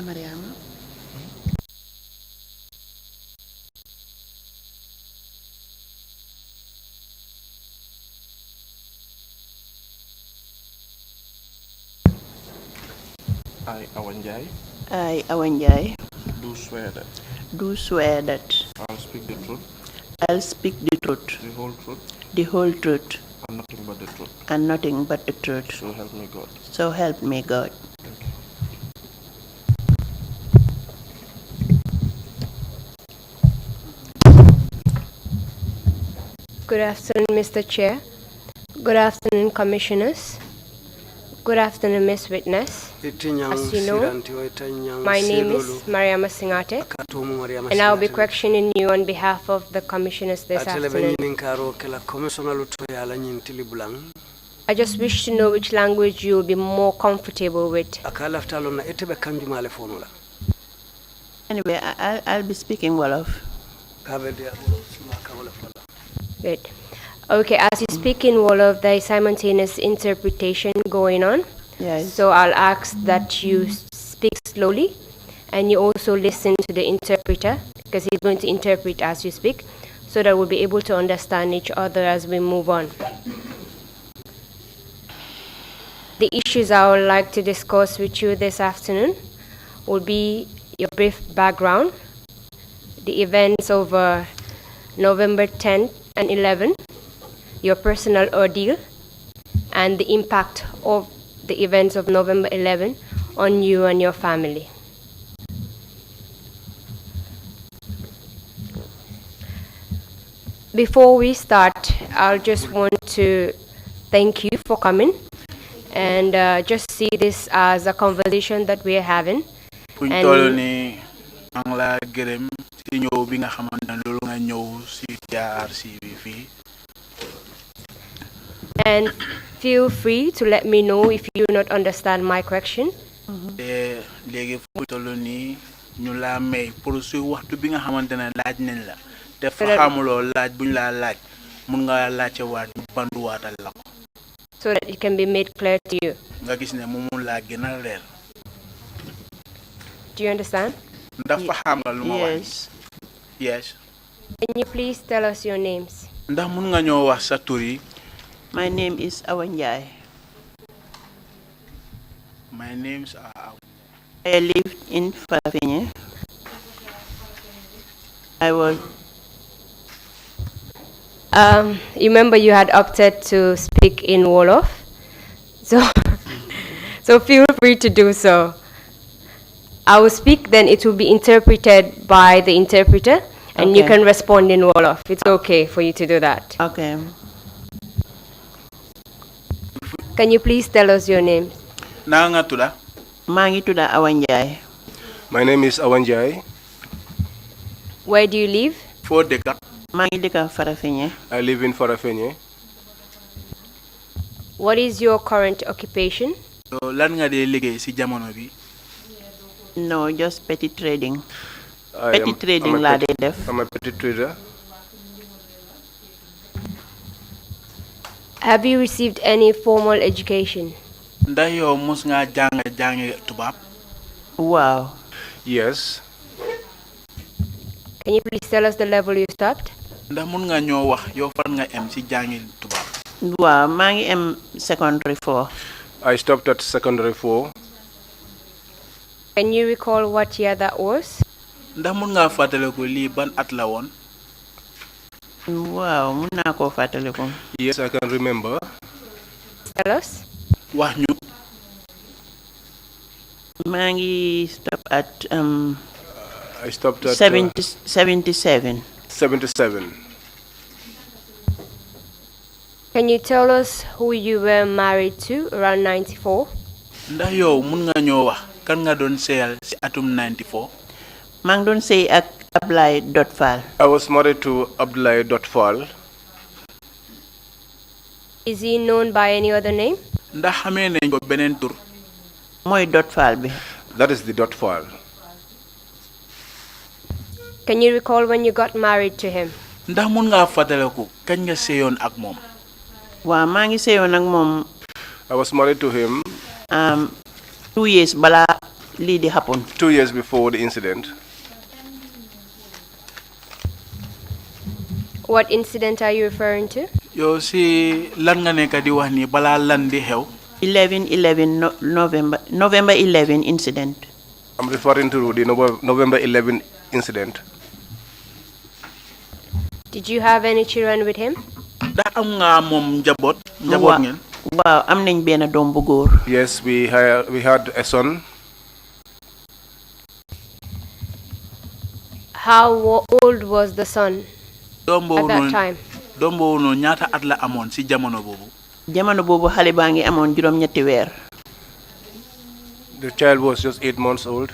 Mariama. I, NJIE, I, NJIE, do swear that I'll speak the truth, the truth, the whole truth, and nothing but the truth. and nothing but the truth. So help me God. So help me God. Thank you. Good afternoon, Mr. Chair. Good afternoon, Commissioners. Good afternoon, Ms. Witness. As you know, my name is Mariama Singate, and I'll be questioning you on behalf of the Commissioners this afternoon. I just wish to know which language you'll be more comfortable with. Anyway, I'll be speaking Wolof. Good. Okay, as you speak in Wolof, there is simultaneous interpretation going on. Yes. So I'll ask that you speak slowly and you also listen to the interpreter because he's going to interpret as you speak so that we'll be able to understand each other as we move on. The issues I would like to discuss with you this afternoon will be your brief background, the events of November 10th and 11th, your personal ordeal, and the impact of the events of November 11 on you and your family. Before we start, I just want to thank you for coming and just see this as a conversation that we are having. And feel free to let me know if you do not understand my question. So that it can be made clear to you. Do you understand? Yes. Yes. Can you please tell us your names? My name is NJIE. My names are. I live in Farafenni. I was. You remember you had opted to speak in Wolof, so feel free to do so. I will speak, then it will be interpreted by the interpreter, and you can respond in Wolof. It's okay for you to do that. Okay. Can you please tell us your name? Mangi tuda NJIE. My name is NJIE. Where do you live? Mangi deka Farafenni. I live in Farafenni. What is your current occupation? No, just petty trading. I'm a petty trader. Have you received any formal education? Wow. Yes. Can you please tell us the level you stopped? Wow, mangi am secondary 4. I stopped at secondary 4. Can you recall what year that was? Wow, muna ko fataliku. Yes, I can remember. Tell us. Mangi stop at I stopped at 77. 77. Can you tell us who you were married to around 94? Mang don say ak ABDOULIE. I was married to ABDOULIE. Is he known by any other name? Moy .FAAL bi. That is the .FAAL. Can you recall when you got married to him? Wa mangi seyon ak mom. I was married to him 2 years bala lii di happen. 2 years before the incident. What incident are you referring to? Yo si lan nga nekk di wax ni bala lan di xew. 11/11 November 11 incident. I'm referring to the November 11 incident. Did you have any children with him? Da am nga mom njaboot ngeen. Waaw am nañ benn doom bu góor. Yes, we had a son. How old was the son at that time? Doom boobu noonu ñaata at la amoon si jamono boobu. Jamono boobu xale baa ngi amoon juróom-ñetti weer. The child was just 8 months old.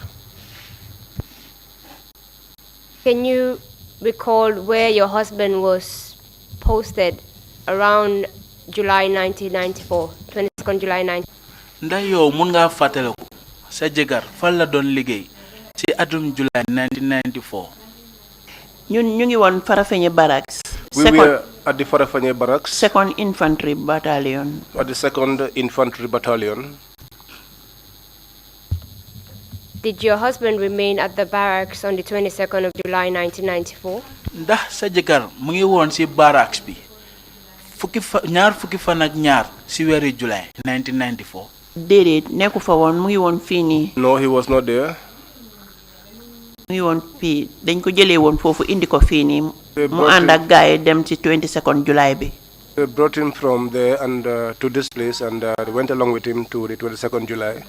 Can you recall where your husband was posted around July 1994, 22nd July 1994? Ndax yow mun ngaa fàttaliku sa jëkkër fan la doon liggéey ci atum July 1994. ñun ñu ngi woon Farafenni Barracks. We were at the Farafenni Barracks. 2nd Infantry Battalion. At the 2nd Infantry Battalion. Did your husband remain at the barracks on the 22nd of July 1994? Ndax sa jëkkër mu ngi woon ci barracks bi ñaar fukki fan ak ñaar ci weeru July 1994. Déedéet nekku fa woon mu ngi woon fii nii. No, he was not there. mu ngi woon fii dañ ko jëlee woon foofu indi ko fii nii mu ànd ak gaay dem ci 22nd July bi. They brought him from there and to this place and went along with him to the 22nd July.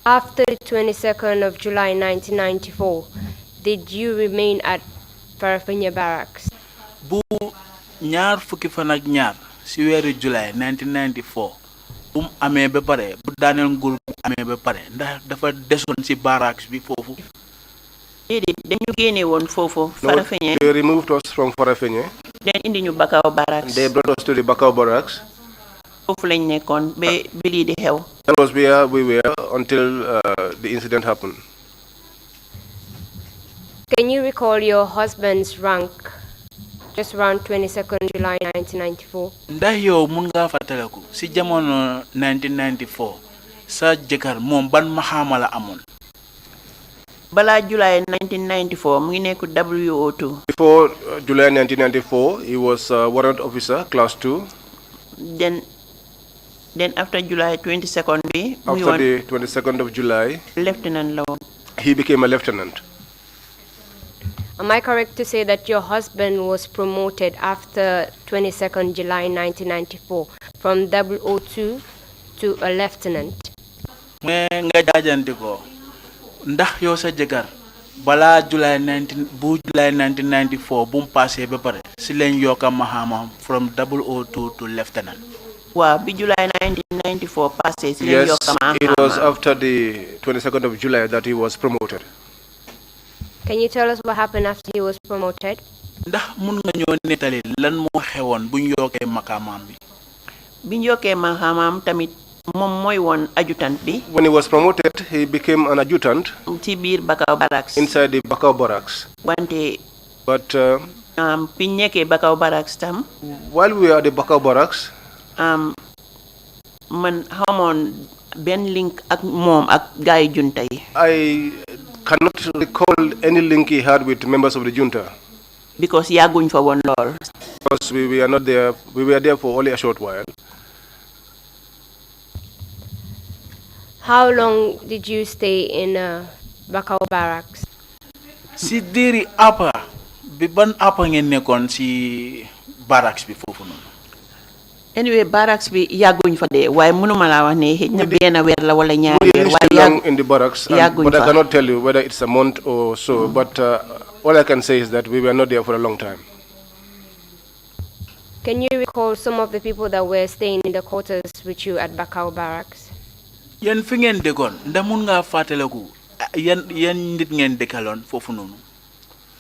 After the 22nd of July 1994, did you remain at Farafenni Barracks? Bu ñaar fukki fan ak ñaar ci weeru July 1994 bu mu amee ba pare bu Daniel Ngul bu amee ba pare ndax dafa desoon ci barracks bi foofu. Déedéet dañu génne woon foofu Farafenni. They removed us from Farafenni. Then indi ñu Bakau Barracks. They brought us to the Bakau Barracks. foofu lañ nekkoon ba lii di xew. That was where we were until the incident happened. Can you recall your husband's rank just around 22nd July 1994? Ndax yow mun ngaa fàttaliku ci jamono 1994 sa jëkkër moom ban maxaama la amoon. balaa July 1994 mu ngi nekk WO2. Before July 1994, he was warrant officer, class 2. Then after July 22nd bi. After the 22nd of July, lieutenant la woon. he became a lieutenant. Am I correct to say that your husband was promoted after 22nd July 1994 from 002 to a lieutenant? nga jaajante ko ndax yow sa jëkkër balaa July 1994 bu mu passé ba pare ci leen yokka maxaama from 002 to lieutenant. waaw bi July 1994 passé ci leen yokka maxaama. Yes, it was after the 22nd of July that he was promoted. Can you tell us what happened after he was promoted? Ndax mun nga ñoo nettali lan moo xewoon bu ñu yokkee maxaamaam bi. bi ñu yokkee maxaamaam tamit moom mooy woon adjutant bi. When he was promoted, he became an adjutant. ci biir Bakau Barracks. Inside the Bakau Barracks. wante. But bi ñu nekkee Bakau Barracks tam. while we were at the Bakau Barracks, man xamoon benn link ak moom ak gaay junta yi. I cannot recall any link he had with members of the junta. Because yàgguñ fa woon lool. Because we were not there. We were there for only a short while. How long did you stay in Bakau Barracks? Si diri apa bi ban apa ngeen nekkoon si barracks bi foofu noonu. Anyway, barracks bi yàgguñ fa de waaye mënuma laa wax ne xëy na benn weer la wala ñaari We weer used waaye to long in the barracks, but I fa. cannot tell you whether it's a month or so. But all I can say is that we were not there for a long time. Can you recall some of the people that were staying in the quarters with you at Bakau Barracks? Yéen fi ngeen dëkkoon ndax mun ngaa fàttaliku yan nit ngeen dëkkaloon foofu noonu.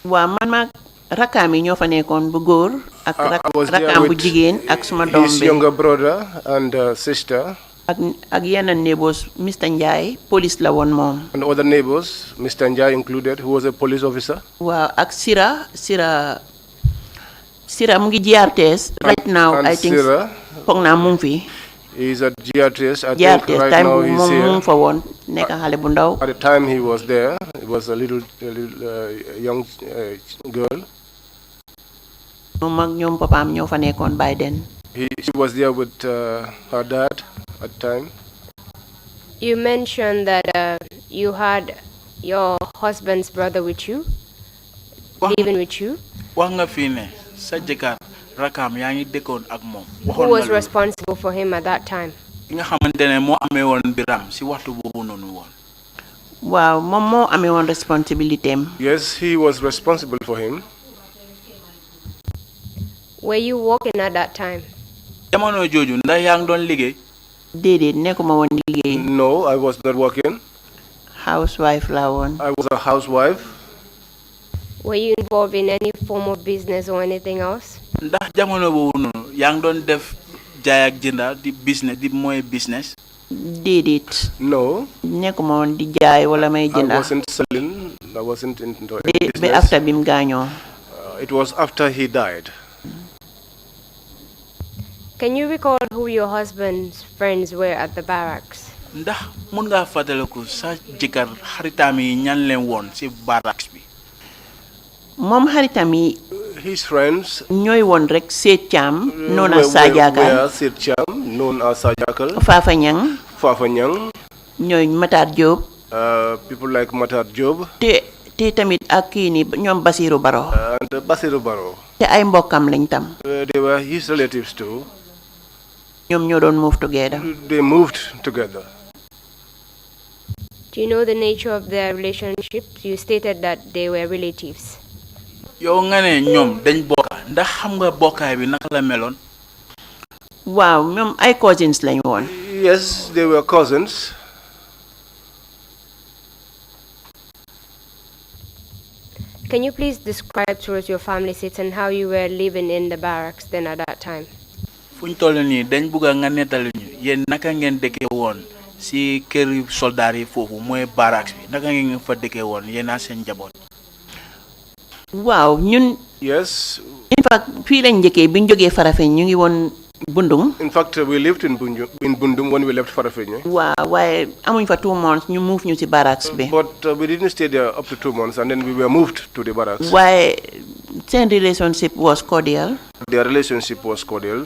waaw man maag rakkaam yi ñoo fa nekkoon bu góor ak I was there rakkaam bu with jigéen ak suma doom his bi younger brother and sister ak yeneen neighbors Mr. Njie police la woon moom. and other neighbors, Mr. NJIE included, who was a police officer. waaw ak Sira mu ngi GRTS right now and I think Sira, foog naa mu ngi fi. He's at GRTS. I think GRTS right time now he's moom here. fa woon nekk xale bu ndaw. At the time he was there, he was a little young girl. moom ak ñoom papaam ñoo fa nekkoon by then. She was there with her dad at the time. You mentioned that you had your husband's brother with you, living with you. wax nga fii ne sa jëkkër rakam yaa ngi dëkkoon ak moom. Who was responsible for him at that time? ki nga xamante ne moo amee woon biram si waxtu boobu noonu woon. waaw moom moo amee woon responsibility am. Yes, he was responsible for him. Were you working at that time? jamono jooju ndax yaa ngi doon liggéey. déedéet nekkuma woon di liggéey. No, I was not working. housewife laa woon. I was a housewife. Were you involved in any form of business or anything else? ndax jamono boobu noonu yaa ngi doon def jaay ak jënda di business di mooy business. déedéet. No. nekkuma woon di jaay wala may jënda. I wasn't selling. I wasn't into business. ba after bim gaañoo. It was after he died. Can you recall who your husband's friends were at the barracks? ndax mun ngaa fàttaliku sa jëkkër xaritaam yi ñan leen woon si barracks bi. moom xaritam yi. His friends. ñooy woon rek Seet Caam. known as Sajakal. Seet Caam, known as Sajakal. Fafa Ñang. Fafa Ñang. ñooy Matar Diop. People like Matar Diop. te tamit ak kii ni ñoom Basiru Baro. And Basiru Baro. te ay mbokkam lañ tam. They were his relatives too. ñoom ñoo doon move together. They moved together. Do you know the nature of their relationship? You stated that they were relatives. yow nga ne ñoom dañ bokka ndax xam nga bokkaay bi naka la meloon. waaw ñoom ay cousins lañ woon. Yes, they were cousins. Can you please describe to us your family seats and how you were living in the barracks then at that time? fuñ toll nii dañ bugga nga nettali ñu yéen naka ngeen dëkkee woon si kër soldaar yi foofu mooy barracks bi naka ngeen fa dëkkee woon yéen a seen njaboot. waaw ñun. Yes. in fact fii lañ njëkkee biñ jógee Farafeñ ñu ngi woon Bundung. In fact, we lived in Bundung when we left Farafeñ. waaw waaye amuñ fa 2 months ñu move ñu ci barracks bi. But we didn't stay there up to 2 months, and then we were moved to the barracks. waaye seen relationship was cordial. Their relationship was cordial.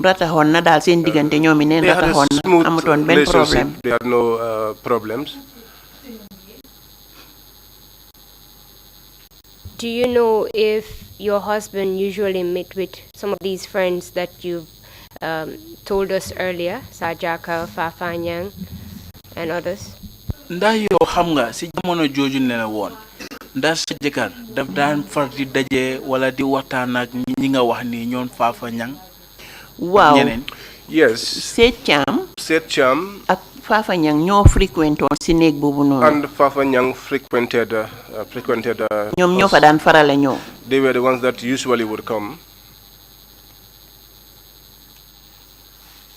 rataxoon na daal seen diggante ñoom i neen rataxoon na amutoon benn problème. They had no problems. Do you know if your husband usually met with some of these friends that you've told us earlier, Sajaka, Fafanyang, and others? ndax yow xam nga si jamono jooju ne la woon ndax sa jëkkër daf daan far di daje wala di waxtaan ak ñi nga wax ni ñoon Fafanyang. waaw yes. Seet Caam. ak Fafa Ñang ñoo frequentoon si néeg boobu noonu. And Fafa Ñang frequented. ñoom ñoo fa daan farale ñëw. They were the ones that usually would come.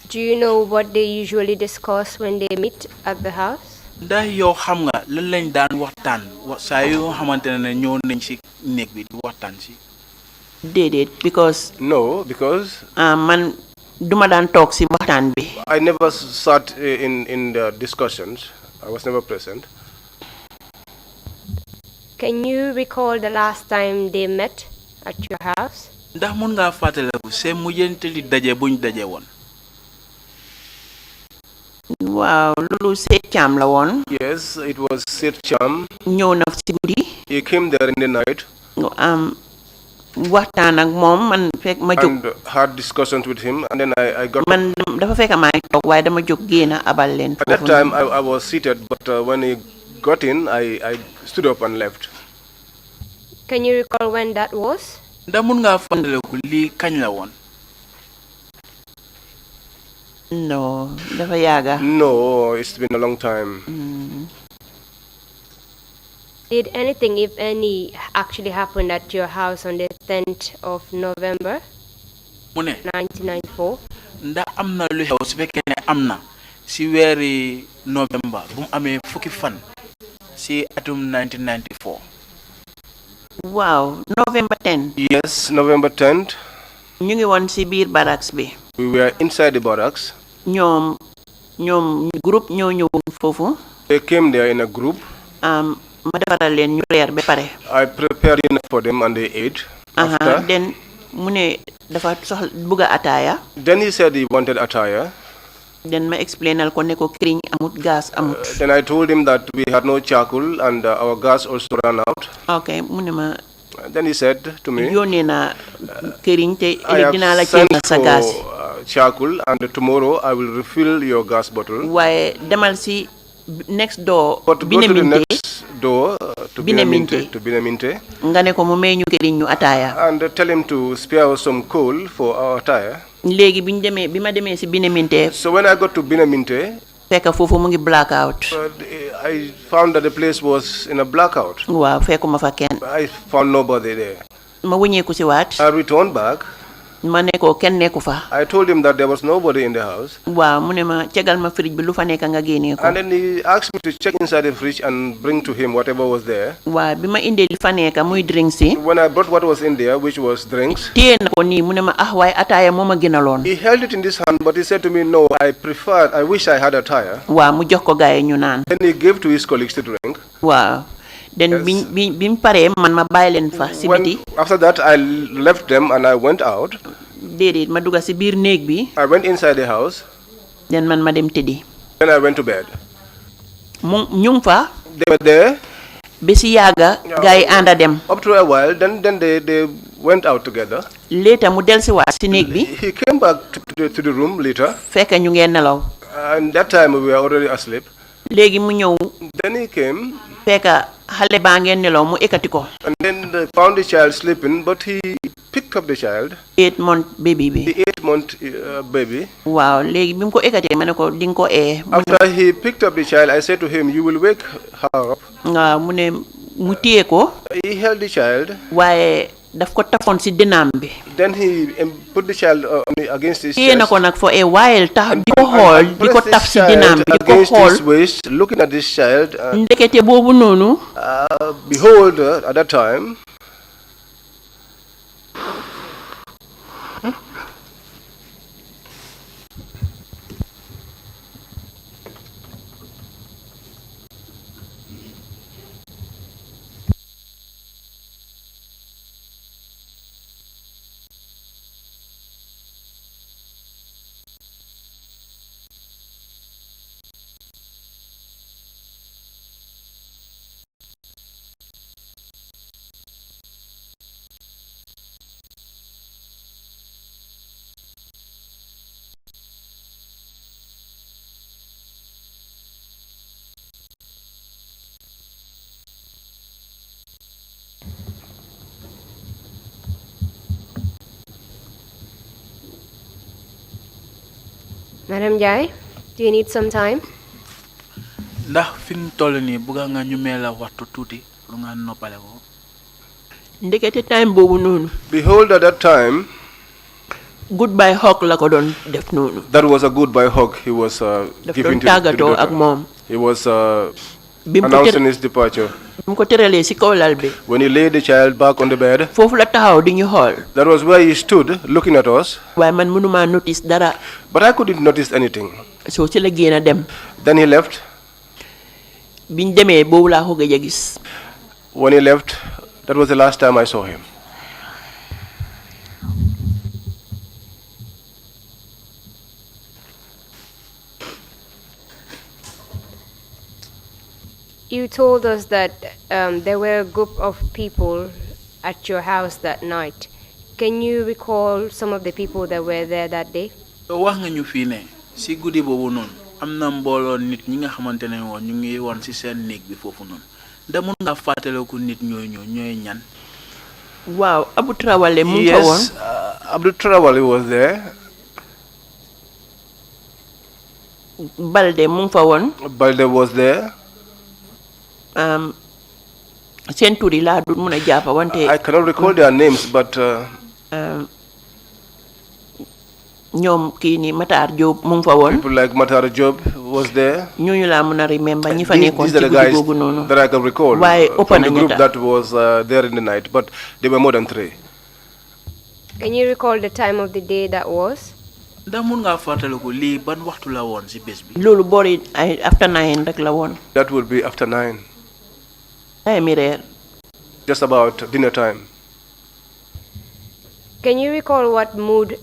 Do you know what they usually discuss when they meet at the house? ndax yow xam nga lan lañ daan waxtaan saa yoo xamante ne ñëw nañ si néeg bi di waxtaan si. déedéet because. No, because. man duma daan toog si waxtaan bi. I never sat in the discussions. I was never present. Can you recall the last time they met at your house? ndax mun ngaa fàttaliku seen mujjantali daje buñ daje woon. waaw loolu Seet Caam la woon. Yes, it was Seet Caam. ñëw na si guddi. He came there in the night. waxtaan ak moom man fekk ma jóg. And had discussions with him, and then I got. man dafa fekk maa ngi toog waaye dama jóg génn abal leen. At that time I was seated, but when he got in, I stood up and left. Can you recall when that was? ndax mun ngaa fàttaliku lii kañ la woon. no dafa yàgga. No, it's been a long time. Did anything, if any, actually happen at your house on the 10th of November, 1994? ndax am na lu xew su fekkee ne am na si weeri November bu mu amee fukki fan si atum 1994. waaw November 10. Yes, November 10th. ñu ngi woon si biir barracks bi. We were inside the barracks. ñoom groupe ñoo ñëwoon foofu. They came there in a group. Ma defaral leen ñu reer ba pare. I prepared dinner for them and they ate. After. Then mu ne dafa soxla bëgg ataaya. Then he said he wanted attire. Then ma explainal ko ne ko këriñ amut gas amut. Then I told him that we had no charcoal and our gas also ran out. Okay, mu ne ma. Then he said to me, yónnee naa këriñ te I have dinaa la sent sa gas. for charcoal and tomorrow I will refill your gas bottle. Waaye demal si next door. But go to the next door to Binaminte. Nga ne ko mu may ñu këriñ ñu ataaya. And tell him to spare us some coal for our attire. Léegi bi ma demee si Binaminte. So when I got to Binaminte, fekk foofu mu ngi blackout. I found that the place was in a blackout. Waaw fekkuma fa kenn. I found nobody there. Ma wëñeeku si waat. I returned back. Ma ne ko kenn nekku fa. I told him that there was nobody in the house. Waaw mu ne ma cegal ma fridge bi lu fa nekk nga génnee ko. And then he asked me to check inside the fridge and bring to him whatever was there. Waaw bi ma indee li fa nekk muy drinks yi. When I brought what was in there, which was drinks, téye na ko nii mu ne ma waaye ataaya moo ma gënaloon. he held it in his hand, but he said to me, no, I wish I had attire. Waaw mu jox ko gaay ñu naan. Then he gave to his colleagues to drink. Waaw. Then bi mu paree man ma bàyyi leen fa si biti. After that, I left them and I went out. Déedéet ma dugga si biir néeg bi. I went inside the house. Then man ma dem tëddi. Then I went to bed. ñu ngi fa. They were there. Ba si yàgga gaay yi ànda dem. Up to a while, then they went out together. Later mu dellusiwaat si néeg bi. He came back to the room later. Fekk ñu ngeen nelaw. And that time we were already asleep. Léegi mu ñëw. Then he came. Fekk xale baa ngeen nelaw mu ekkati ko. And then they found the child sleeping, but he picked up the child. 8-month baby bi. The 8-month baby. Waaw léegi bi mu ko ekkatee ma ne ko di nga ko ee. After he picked up the child, I said to him, you will wake her up. Waaw mu ne mu téye ko. He held the child. Waaye daf ko tafoon si dinaam bi. Then he put the child against his chest. téye na ko nag for a while tax di ko xool di ko taf si dinaam bi di ko xool. His waist, looking at this child. Ndekete boobu noonu. Behold, at that time. Madam Jai, do you need some time? Ndax fi mu toll nii bëgg nga ñu mel la waxtu tuuti lu nga noppale ko. Ndekete time boobu noonu. Behold, at that time. Goodbye hug la ko doon def noonu. That was a goodbye hug he was giving to the daughter. He was announcing his departure. mu ko tëralee si kaw lal bi. When he laid the child back on the bed. Foofu la taxaw di ñu xool. That was where he stood looking at us. waaye man mënuma notice dara. But I couldn't notice anything. So ci la génn dem. Then he left. biñ demee boobu laa ko gëj a gis. When he left, that was the last time I saw him. You told us that there were a group of people at your house that night. Can you recall some of the people that were there that day? wax nga ñu fii ne si guddi boobu noonu am na mbooloo nit ñi nga xamante ne woon ñu ngi woon si seen néeg bi foofu noonu da mun nga fàttaliku nit ñooy ñan. Waaw Abu Trawale mu ngi fa woon. Yes, Abu Trawale was there. Balde mu ngi fa woon. Balde was there. seen tur yi laa du mun a jàpp wante. I cannot recall their names, but. ñoom kii ni Matar Job mu ngi fa woon. People like Matar Job was there. ñooñu laa mun a remember ñi fa nekkoon ci These are the guddi googu noonu. guys that I can recall. waaye ëpp from na the group ñetta. that was there in the night, but they were more than 3. Can you recall the time of the day that was? ndax mun nga fatale ko li ban waxtu la won ci bes bi lolu bori ay after 9 rek la won. That would be after 9. Ay mi reer. Just about dinner time. Can you recall what mood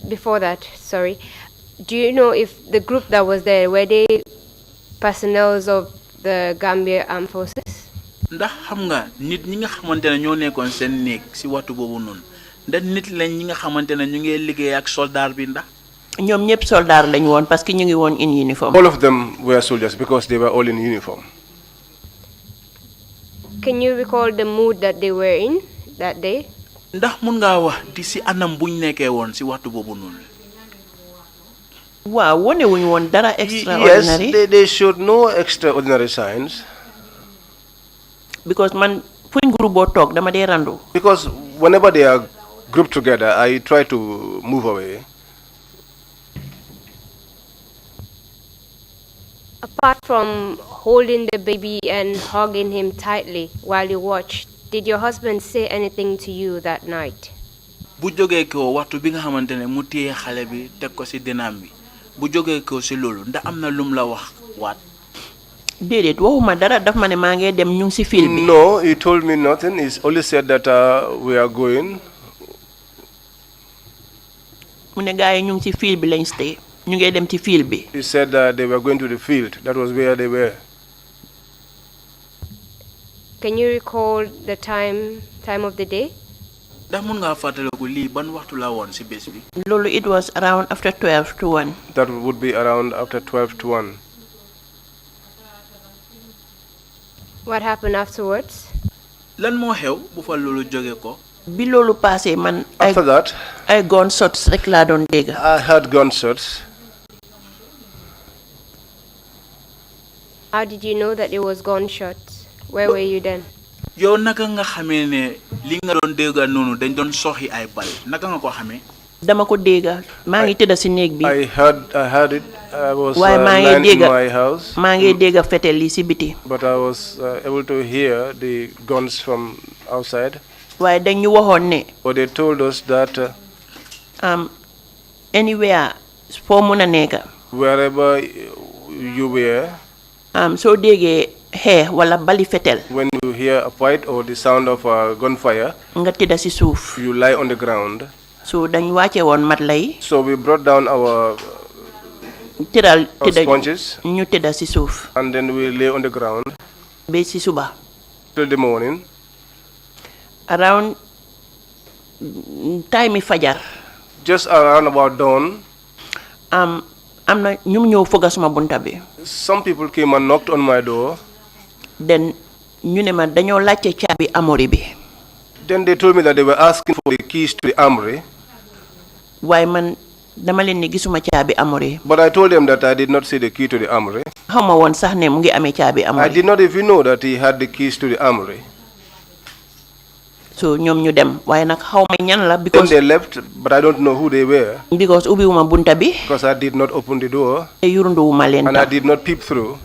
before that? Sorry. Do you know if the group that was there were they personnel of the Gambia Armed Forces? ndax xam nga nit ñi nga xamantene ñoo nekkon seen nek ci waxtu bobu non ndax nit lañ ñi nga xamantene ñu ngi liggéey ak soldat bi ndax ñom ñepp soldat lañ won parce que ñu ngi won in uniform. All of them were soldiers because they were all in uniform. Can you recall the mood that they were in that day? ndax mun nga wax di ci anam buñ nekké won ci waxtu bobu non Wow, wone wuñ won dara extraordinary. Yes, they showed no extraordinary signs. Because man fuñ group bo tok dama day randu. Because whenever they are grouped together, I try to move away. Apart from holding the baby and hugging him tightly while you watched, did your husband say anything to you that night? bu joge ko waxtu bi nga xamantene mu téye xalé bi tek ko ci dinam bi bu joge ko ci lolu ndax amna lum la wax wat Dedet waxuma dara daf ma ne ma ngay dem ñu ci fil bi. No, he told me nothing. He only said that we are going. Mu ne gaay ñu ci fil bi lañ stay. Ñu ngay dem ci fil bi. He said they were going to the field. That was where they were. Can you recall the time of the day? ndax mun nga fatale ko li ban waxtu la won ci bes bi Lolu it was around after 12 to 1. That would be around after 12 to 1. What happened afterwards? lan mo xew bu fa lolu joge ko Bi lolu passé man After that, ay gunshots rek la doon dégg. I heard gunshots. How did you know that it was gunshots? Where were you then? yow naka nga xamé né li nga doon dégga nonu dañ doon soxi ay bal naka nga ko xamé Dama ko dégg ma ngi tëdd ci néeg bi. I heard it. I was Waaye maa ngi lying in dégg my house. maa ngi dégg fetel li ci biti. But I was able to hear the guns from outside. Waaye dañ ñu waxoon ne But they told us that anywhere fo mëna nekk. wherever you were, So déggee xee wala bali fetel when you hear a fight or the sound of gunfire, nga tëdd ci suuf. you lie on the ground. So dañ wàcce woon mat lay So we brought down our tëddal sponges ñu tëdd ci suuf and then we lay on the ground ba ci suba. till the morning. Around time fajar Just around about dawn, am na ñu ñëw fëgg suma bunta bi. some people came and knocked on my door. Den ñu ne ma dañoo laajte caabi amori bi. Then they told me that they were asking for the keys to the armory. Waaye man dama leen ni gisuma caabi amori. But I told them that I did not see the key to the armory. Xawma woon sax ne mu ngi amee caabi I amori. did not even know that he had the keys to the armory. So ñoom ñu dem waaye nag xawma ñan la Then because they left, but I don't know who they were ubbiwuma bunta bi because I did not open the door te yurunduwuma leen and I tam. did not peep through.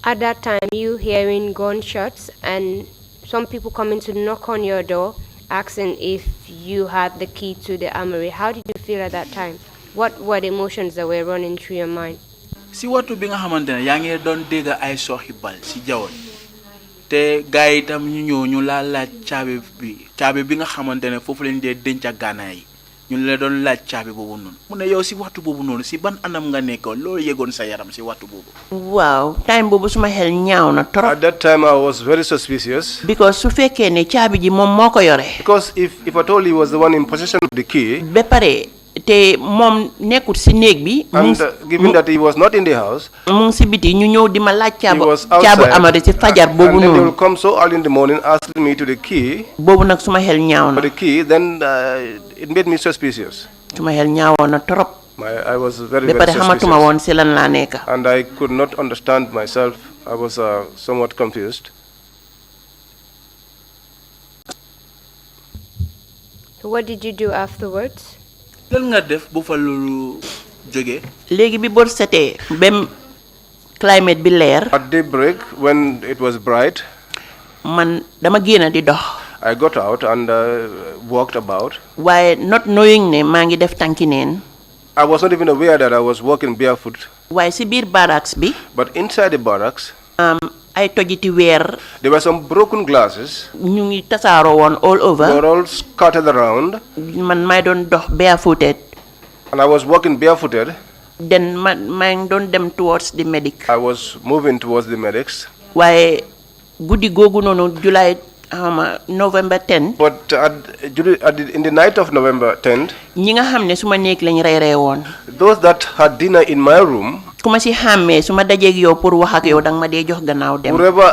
At that time, you hearing gunshots and some people coming to knock on your door asking if you had the key to the armory. How did you feel at that time? What were the emotions that were running through your mind? si waxtu bi nga xamantene yaa ngi doon dégg ay soxi bal si jawon te gaay itam ñu ñëw ñu la laaj caabi bi nga xamantene foofu lañ dee denca gaana yi ñu la doon laaj caabi boobu noonu mu ne yow si waxtu boobu noonu si ban anam nga nekkoon loolu yëgoon sa yaram si waxtu boobu. Waaw time boobu suma xel ñaaw na trop. At that time I was very suspicious. Because su fekkee ne caabi ji moom moo ko yore. Because if at all he was the one in possession of the key. Ba pare te moom nekkul si néeg bi. And given that he was not in the house. mu ngi si biti ñu ñëw di ma laaj He was caabu outside. amari si fajar boobu And then they noonu. will come so early in the morning asking me to the key. Boobu nag suma xel ñaaw For na. the key, then it made me suspicious. Suma xel ñaawoon na trop. I was very, Ba very pare xamatuma suspicious. woon si lan laa nekk. And I could not understand myself. I was somewhat confused. So what did you do afterwards? lan nga def bu fa loolu jógee. Léegi bi bor setee bem climate bi leer At daybreak, when it was bright, man dama génn di dox. I got out and walked about. Why not knowing ne maa ngi def tànki neen. I was not even aware that I was walking barefoot. Why si biir barracks bi. But inside the barracks. Ay tojiti weer. There were some broken glasses. ñu ngi tasaaroo woon all over. They were all scattered around. Man may doon dox barefooted. And I was walking barefooted. Then maa ngi doon dem towards the medic. I was moving towards the medics. Waaye guddi googu noonu November 10th. But in the night of November 10th, ñi nga xam ne suma néeg lañ reeree woon. those that had dinner in my room. ku ma si xàmmee su ma dajeeg yow pour wax ak yow danga ma dee jox gannaaw dem. Wherever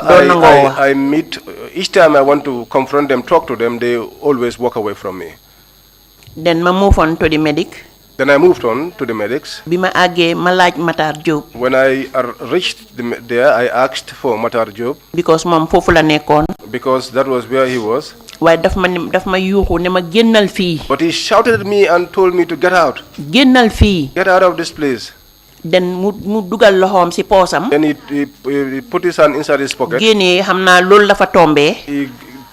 I meet, each time I want to confront them, talk to them, they always walk away from me. Then ma move on to the medic. Then I moved on to the medics. Bi ma àggee ma laaj Matar Diop. When I reached there, I asked for Matar Diop. Because moom foofu la nekkoon. Because that was where he was. waaye daf ma yuuxu ne ma génnal fii. But he shouted at me and told me to get out. génnal fii. Get out of this place. Then mu dugal loxoom si poosam. Then he put his hand inside his pocket. génnee xam naa loolu la fa tombee. He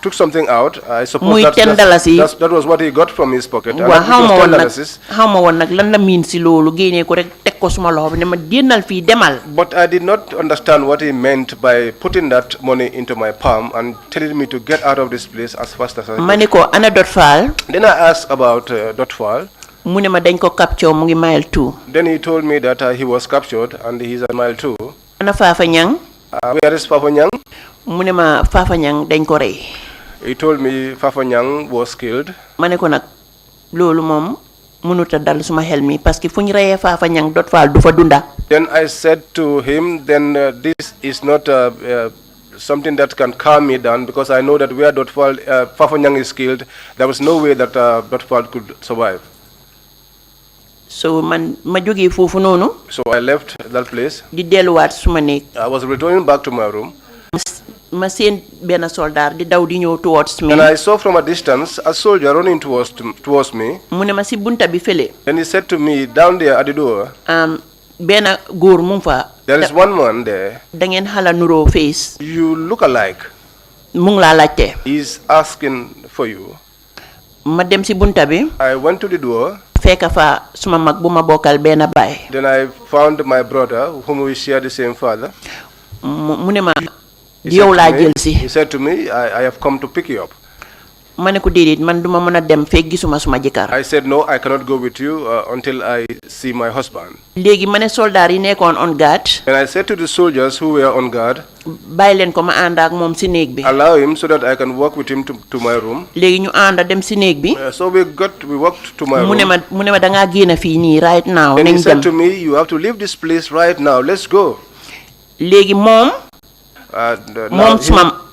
took something out. I suppose muy that was what he got from his pocket. waaw xaw ma woon nag lan la miin si loolu génnee ko rek teg ko suma loxo bi ne ma génnal fii demal. But I did not understand what he meant by putting that money into my palm and telling me to get out of this place as fast as I could. ma ne ko ana Dot Fall. Then I asked about Dot Fall. mu ne ma dañ ko capture mu ngi mile 2. Then he told me that he was captured and he's at mile 2. ana Fafa Ñang. Where is Fafa Ñang? mu ne ma Fafa Ñang dañ ko rey. He told me Fafa Ñang was killed. ma ne ko nag loolu moom mënut a dal suma xel mi parce que fu ñu reyee Fafa Ñang Dot Fall du fa dunda. Then I said to him, then this is not something that can calm me down, because I know that where Fafa Ñang is killed, there was no way that Dot Fall could survive. So ma jógee foofu noonu. So I left that place. di delluwaat suma néeg. I was returning back to my room. ma seen benn soldat di daw di ñëw towards me. And I saw from a distance a soldier running towards me. mu ne ma si bunta bi fële. Then he said to me, down there at the door. benn góor mu fa. There is one man there. da ngeen xala nuroo face. You look alike. mu ngi laa laajte. He's asking for you. ma dem si bunta bi. I went to the door. fekk fa suma mag bu ma bokkal benn baay. Then I found my brother, whom we share the same father. mu ne ma yow laa jël si. He said to me, I have come to pick you up. ma ne ko déedéet man duma mën a dem fekk gisuma suma jëkkër. I said, no, I cannot go with you until I see my husband. léegi ma ne soldaar yi nekkoon on guard. And I said to the soldiers who were on guard, bàyyi leen ko ma ànd ak moom si néeg bi. allow him so that I can walk with him to my room. léegi ñu ànd dem si néeg bi. So we walked to my room. mu ne ma dangaa génn fii nii right now. And he nañ said dem to me, you have to leave this place right now. Let's go. léegi moom.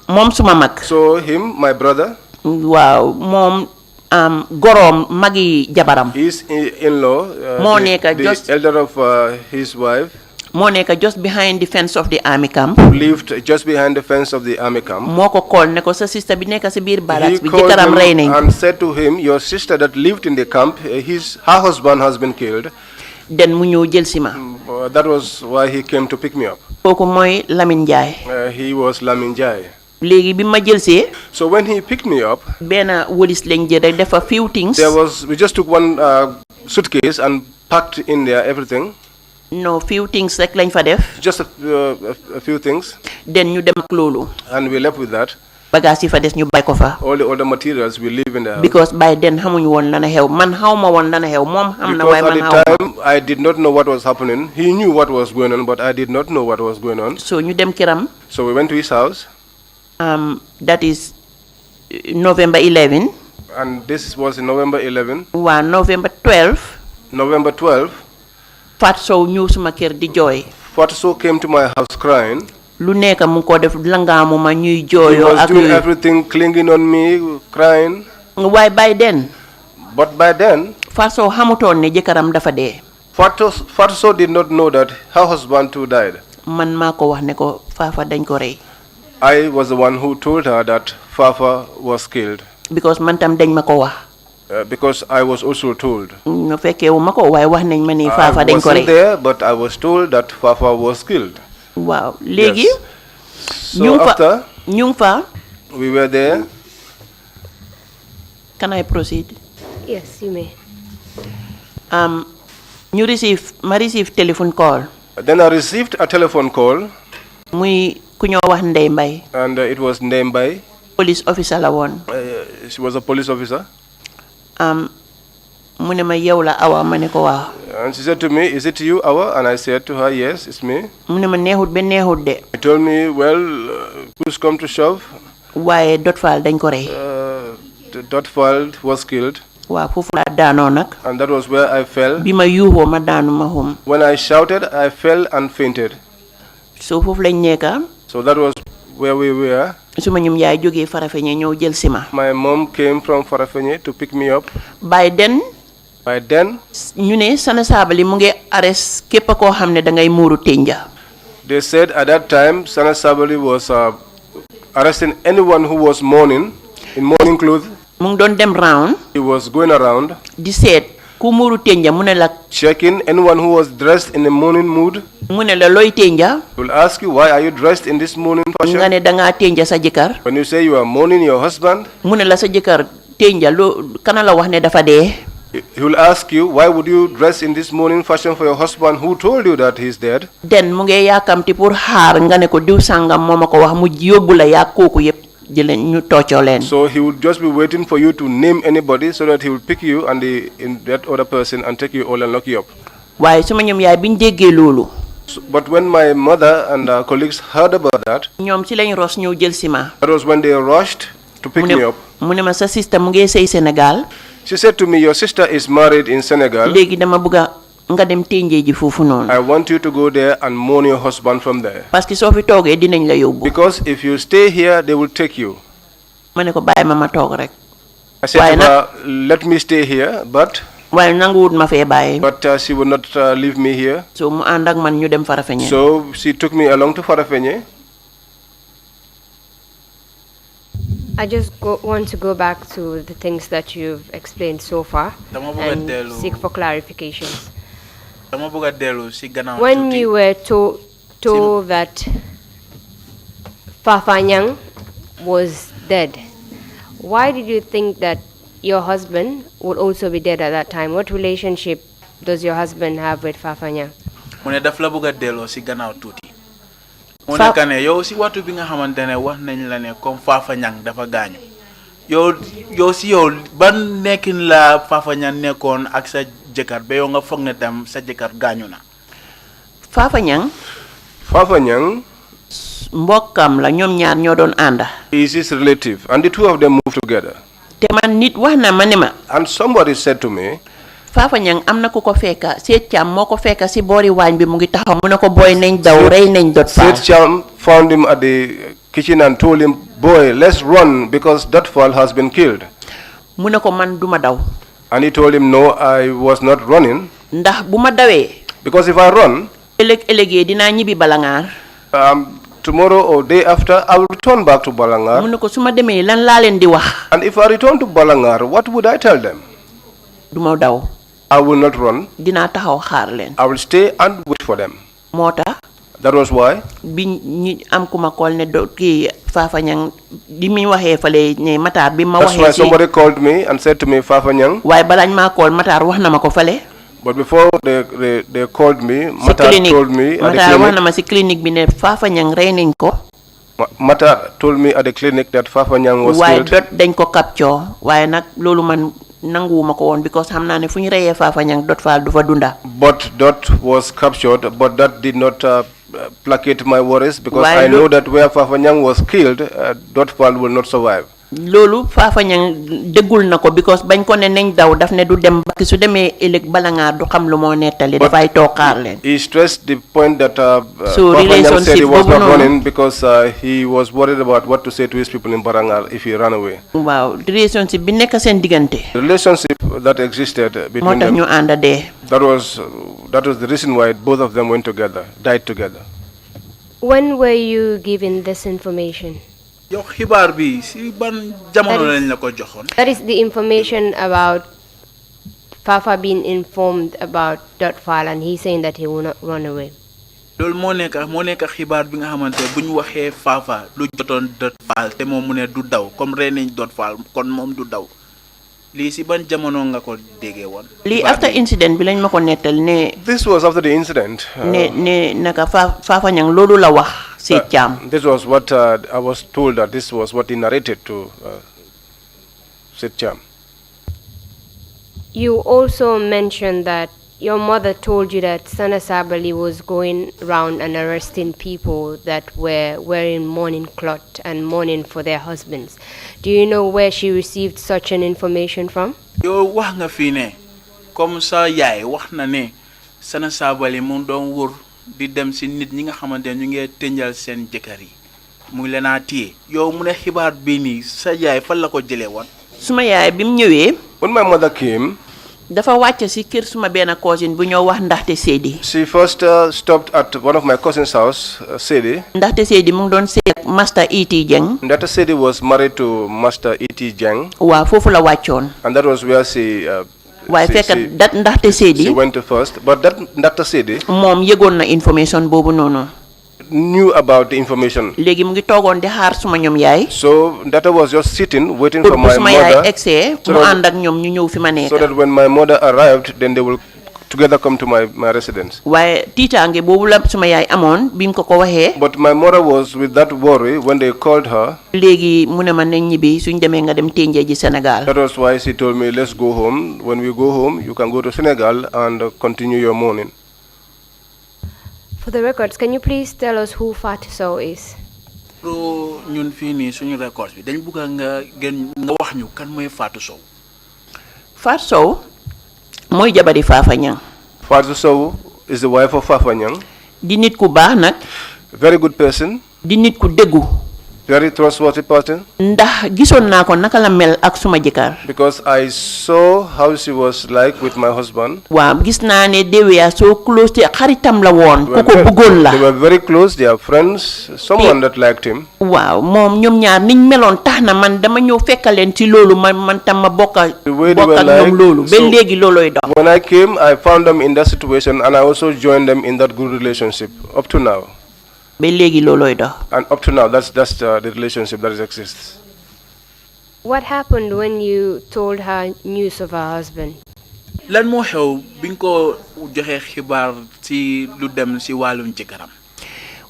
moom suma mag. So him, my brother. waaw moom goroom magi jabaram. His in-law. moo nekk the elder of his wife. moo nekk just behind the fence of the army camp. Lived just behind the fence of the army camp. moo ko call ne ko sa sister bi nekk si biir barracks bi He called jëkkëram rey nañ him and said to him, your sister that lived in the camp, her husband has been killed. den mu ñëw jël si ma. That was why he came to pick me up. kooku mooy Lamine Ndiaye. He was Lamine Ndiaye. léegi bi ma jël see. So when he picked me up, benn wëlis lañ jël rek def a few things. we just took one suitcase and packed in there everything. no few things rek lañ fa def. Just a few things. den ñu dem ak loolu. And we left with that. bagage yi fa des ñu bay ko fa. All the other materials we leave in the house. because by then xamuñu woon lana xew man xaw ma woon lana xew moom xam na waaye man xaw Because at the time I did not know what was happening. He knew what was going on, but I did not know what was going on. so ñu dem këram. So we went to his house. That is November 11. And this was in November 11. waa November 12. November 12. Fat Sow ñëw suma kër di jooy. Fat Sow came to my house crying. lu nekk mu ko def langaamu ma ñuy He jooyoo was ak doing everything, clinging on me, crying. waaye by then. But by then, Fat Sow xamutoon ne jëkkëram dafa dee. Fat Sow did not know that her husband too died. man maa ko wax ne ko Fafa dañ ko rey. I was the one who told her that Fafa was killed. because man tam dañ ma ko wax. Because I was also told. nga fekkee wu ma ko waaye wax nañ ma ni Fafa I dañ ko rey. wasn't there, but I was told that Fafa was killed. waaw léegi. So after ñu fa. we were there. Can I proceed? Yes, you may. You receive telephone call. Then I received a telephone call, Muy ku ñoo wax Ndey Mbay. and it was named by, Police officer la woon. she was a police officer. Mu ne ma yow la Awa ma ne ko waaw. And she said to me, is it you, Awa? And I said to her, yes, it's me. Mu ne ma neexut ba neexut de. He told me, well, push come to shove. Waaye Dot Fall dañ ko rey. The Dotfall was killed, Waaw foofu laa daanoo nag. and that was where I fell. Bi ma yuuxoo ma daanu ma hum. When I shouted, I fell and fainted. So foofu lañ nekka. So that was where we were. Suma ñum yaay jógee Farafeñe ñëw jël si ma. My mom came from Farafenye to pick me up. By then ñu ne Sana Sabally mu ngi arrest képp koo xam ne dangay muuru tenja. They said at that time Sana Sabally was arresting anyone who was mourning in mourning clothes. Mu ngi doon dem round. He was going around Di seet ku muuru tenja mu ne la. checking anyone who was dressed in a mourning mood. Mu ne la looy tenja. He will ask you, why are you dressed in this mourning fashion? Nga ne dangaa tenja sa jëkkër. When you say you are mourning your husband, Mu ne la sa jëkkër tenja loo kana la wax ne dafa dee. he will ask you, why would you dress in this mourning fashion for your husband who told you that he's dead? Den mu ngi yaakamti pour xaar nga ne ko diw sàngam moo ma ko wax mu yóbbu la yaa kooku yëpp jëleen ñu toocoo leen. So he would just be waiting for you to name anybody so that he will pick you and that other person and take you all and lock you up. Waaye suma ñoom yaay biñ déggee loolu. But when my mother and our colleagues heard about that, ñoom ci lañ ros ñëw jël si ma. that was when they rushed to pick me up. Mu ne ma sa sister mu ngi sëy Sénégal. She said to me, your sister is married in Senegal. Léegi dama bëgga nga dem tenjee ji foofu noonu. I want you to go there and mourn your husband from there. Parce que soo fi toogee dinañ la yóbbu. Because if you stay here, they will take you. Ma ne ko bàyyi ma toog rek. I said to her, let me stay here, but waaye nanguwut ma fee bàyyi. But she would not leave me here. So mu ànd ak man ñu dem Farafeñe. So she took me along to Farafenye. I just want to go back to the things that you've explained so far and seek for clarifications. When you were told that Fafanyang was dead, why did you think that your husband would also be dead at that time? What relationship does your husband have with Fafanyang? Mo nekk ne yow si waxtu bi nga xamantene wax nañ la ne comme Fafanyang dafa gañu yow si yow ban nekkin la Fafanyang nekkoon ak sa jëkkër ba yow nga foog ne tam sa jëkkër gañu na. Fafanyang mbokkam la ñoom ñaar ñoo doon ànda. He is his relative and the two of them moved together. Te man nit wax na ma ne ma. And somebody said to me, Fafanyang am na ku ko fekka Seet Cham moo ko fekka si boori waañ bi mu ngi taxaw mu ne ko boy nañ daw rey nañ Dot Fall. Seet Cham found him at the kitchen and told him, boy, let's run because Dot Fall has been killed. Mu ne ko man duma daw. And he told him, no, I was not running. Ndax bu ma dawee. Because if I run, ëllëgee dinaa ñibbi Balangar. Tomorrow or day after, I will return back to Balangar. Mu ne ko su ma demee lan laa leen di wax. And if I return to Balangar, what would I tell them? Duma daw. I will not run. Dinaa taxaw xaar leen. I will stay and wait for them. Moo tax. That was why. Bi ñi am ku ma call ne kii Fafanyang di mi waxee fale ne Matar bi ma waxee. That's why somebody called me and said to me, Fafanyang. Waaye balaañ maa call Matar wax na ma ko fale. But before they called me, Matar told me at the clinic. Matar wax clinic. na ma si clinique bi ne Fafanyang rey nañ ko. Matar told me at the clinic that Fafanyang was waaye killed. Dot dañ ko capture waaye nag loolu man nanguwuma ko woon because xam naa ne fu ñu reyee Fafanyang Dot Fall du fa dunda. But Dot was captured, but that did not placate my worries because I know that where Fafanyang was killed, Dot Fall will not survive. Loolu Fafanyang déggul na ko because bañ ko ne nañ daw daf ne du dem ba su demee ëllëg Balangar du xam lu moo nettali dafay toog xaar leen. He stressed the point that So Fafanyang said he was not boobu running because he was worried about what to say to his people in Balangar if he ran away. Waaw relationship bi nekk seen diggante. The relationship that existed between moo tax them. ñu ànd dee. That was the reason why both of them went together, died together. When were you given this information? Yow xibaar bi si ban jamono lañ la ko joxoon. That is the information about Fafa being informed about Dot Fall and he's saying that he will not run away. Loolu moo nekk xibaar bi nga xamante bu ñu waxee Fafa lu jotoon Dot Fall te moom mu ne du daw comme rey nañ Dot Fall kon moom du daw. lii si ban jamono nga ko déggee woon. lii after incident bi lañ ma ko nettal ne. This was after the incident. ne naka Fafa Ñang loolu la wax Seyd Thiam. This was what I was told, that this was what he narrated to Seyd Thiam. You also mentioned that your mother told you that Sana Sabali was going around and arresting people that were wearing mourning cloth and mourning for their husbands. Do you know where she received such an information from? yow wax nga fii ne comme sa yaay wax na ne Sana Sabali mu doon wër di dem si nit ñi nga xamante ne ñu ngi tënjal seen jëkkër yi mu ngi leen a téye yow mu ne xibaar bii nii sa yaay fan la ko jëlee woon. suma yaay bi mu ñëwee. When my mother came, dafa wàcc si kër suma benn cousin bu ñoo wax Ndaxte Seydi. she first stopped at one of my cousin's house, Seydi. Ndaxte Seydi mu ngi doon sëy ak Master E.T. Jeng. Ndaxte Seydi was married to Master E.T. Jeng. waaw foofu la wàccoon. And that was where she waaye fekk dat Ndaxte Seydi. she went to first, but that Ndaxte Seydi moom yëgoon na information boobu noonu. knew about the information. léegi mu ngi toogoon di xaar suma ñoom yaay. So Ndaxte was just sitting, waiting pour for my suma yaay mother. egsee mu ànd ak ñoom ñu ñëw fi ma nekk. So that when my mother arrived, then they will together come to my residence. waaye tiitaange boobu la suma yaay amoon bi mu ko waxee. But my mother was with that worry when they called her. léegi mu ne ma nañ ñibbi suñ demee nga dem ténjee ji Sénégal. That was why she told me, let's go home. When we go home, you can go to Senegal and continue your mourning. For the records, can you please tell us who Fatou Sow is? pro ñun fii nii suñu records bi dañ bëgg nga wax ñu kan mooy Fatou Sow. Fatou Sow mooy jabari Fafa Ñang. Fatou Sow is the wife of Fafa Ñang. di nit ku baax nag. Very good person. di nit ku déggu. Very trustworthy person. ndax gisoon naa ko naka la mel ak suma jëkkër. Because I saw how she was like with my husband. waaw gis naa ne they were so close te xaritam la woon. ku ko bëggoon la. They were very close. They are friends. Someone that liked him. waaw moom ñoom ñaar niñ meloon tax na man dama ñëw fekkaleen ci loolu man tam ma bokk ak ñoom loolu ba léegi loolooy dox. When I came, I found them in that situation, and I also joined them in that good relationship up to now. ba léegi loolooy dox. And up to now, that's the relationship that exists. What happened when you told her news of her husband? lan moo xew bi nga ko joxee xibaar ci lu dem ci wàllum jëkkëram.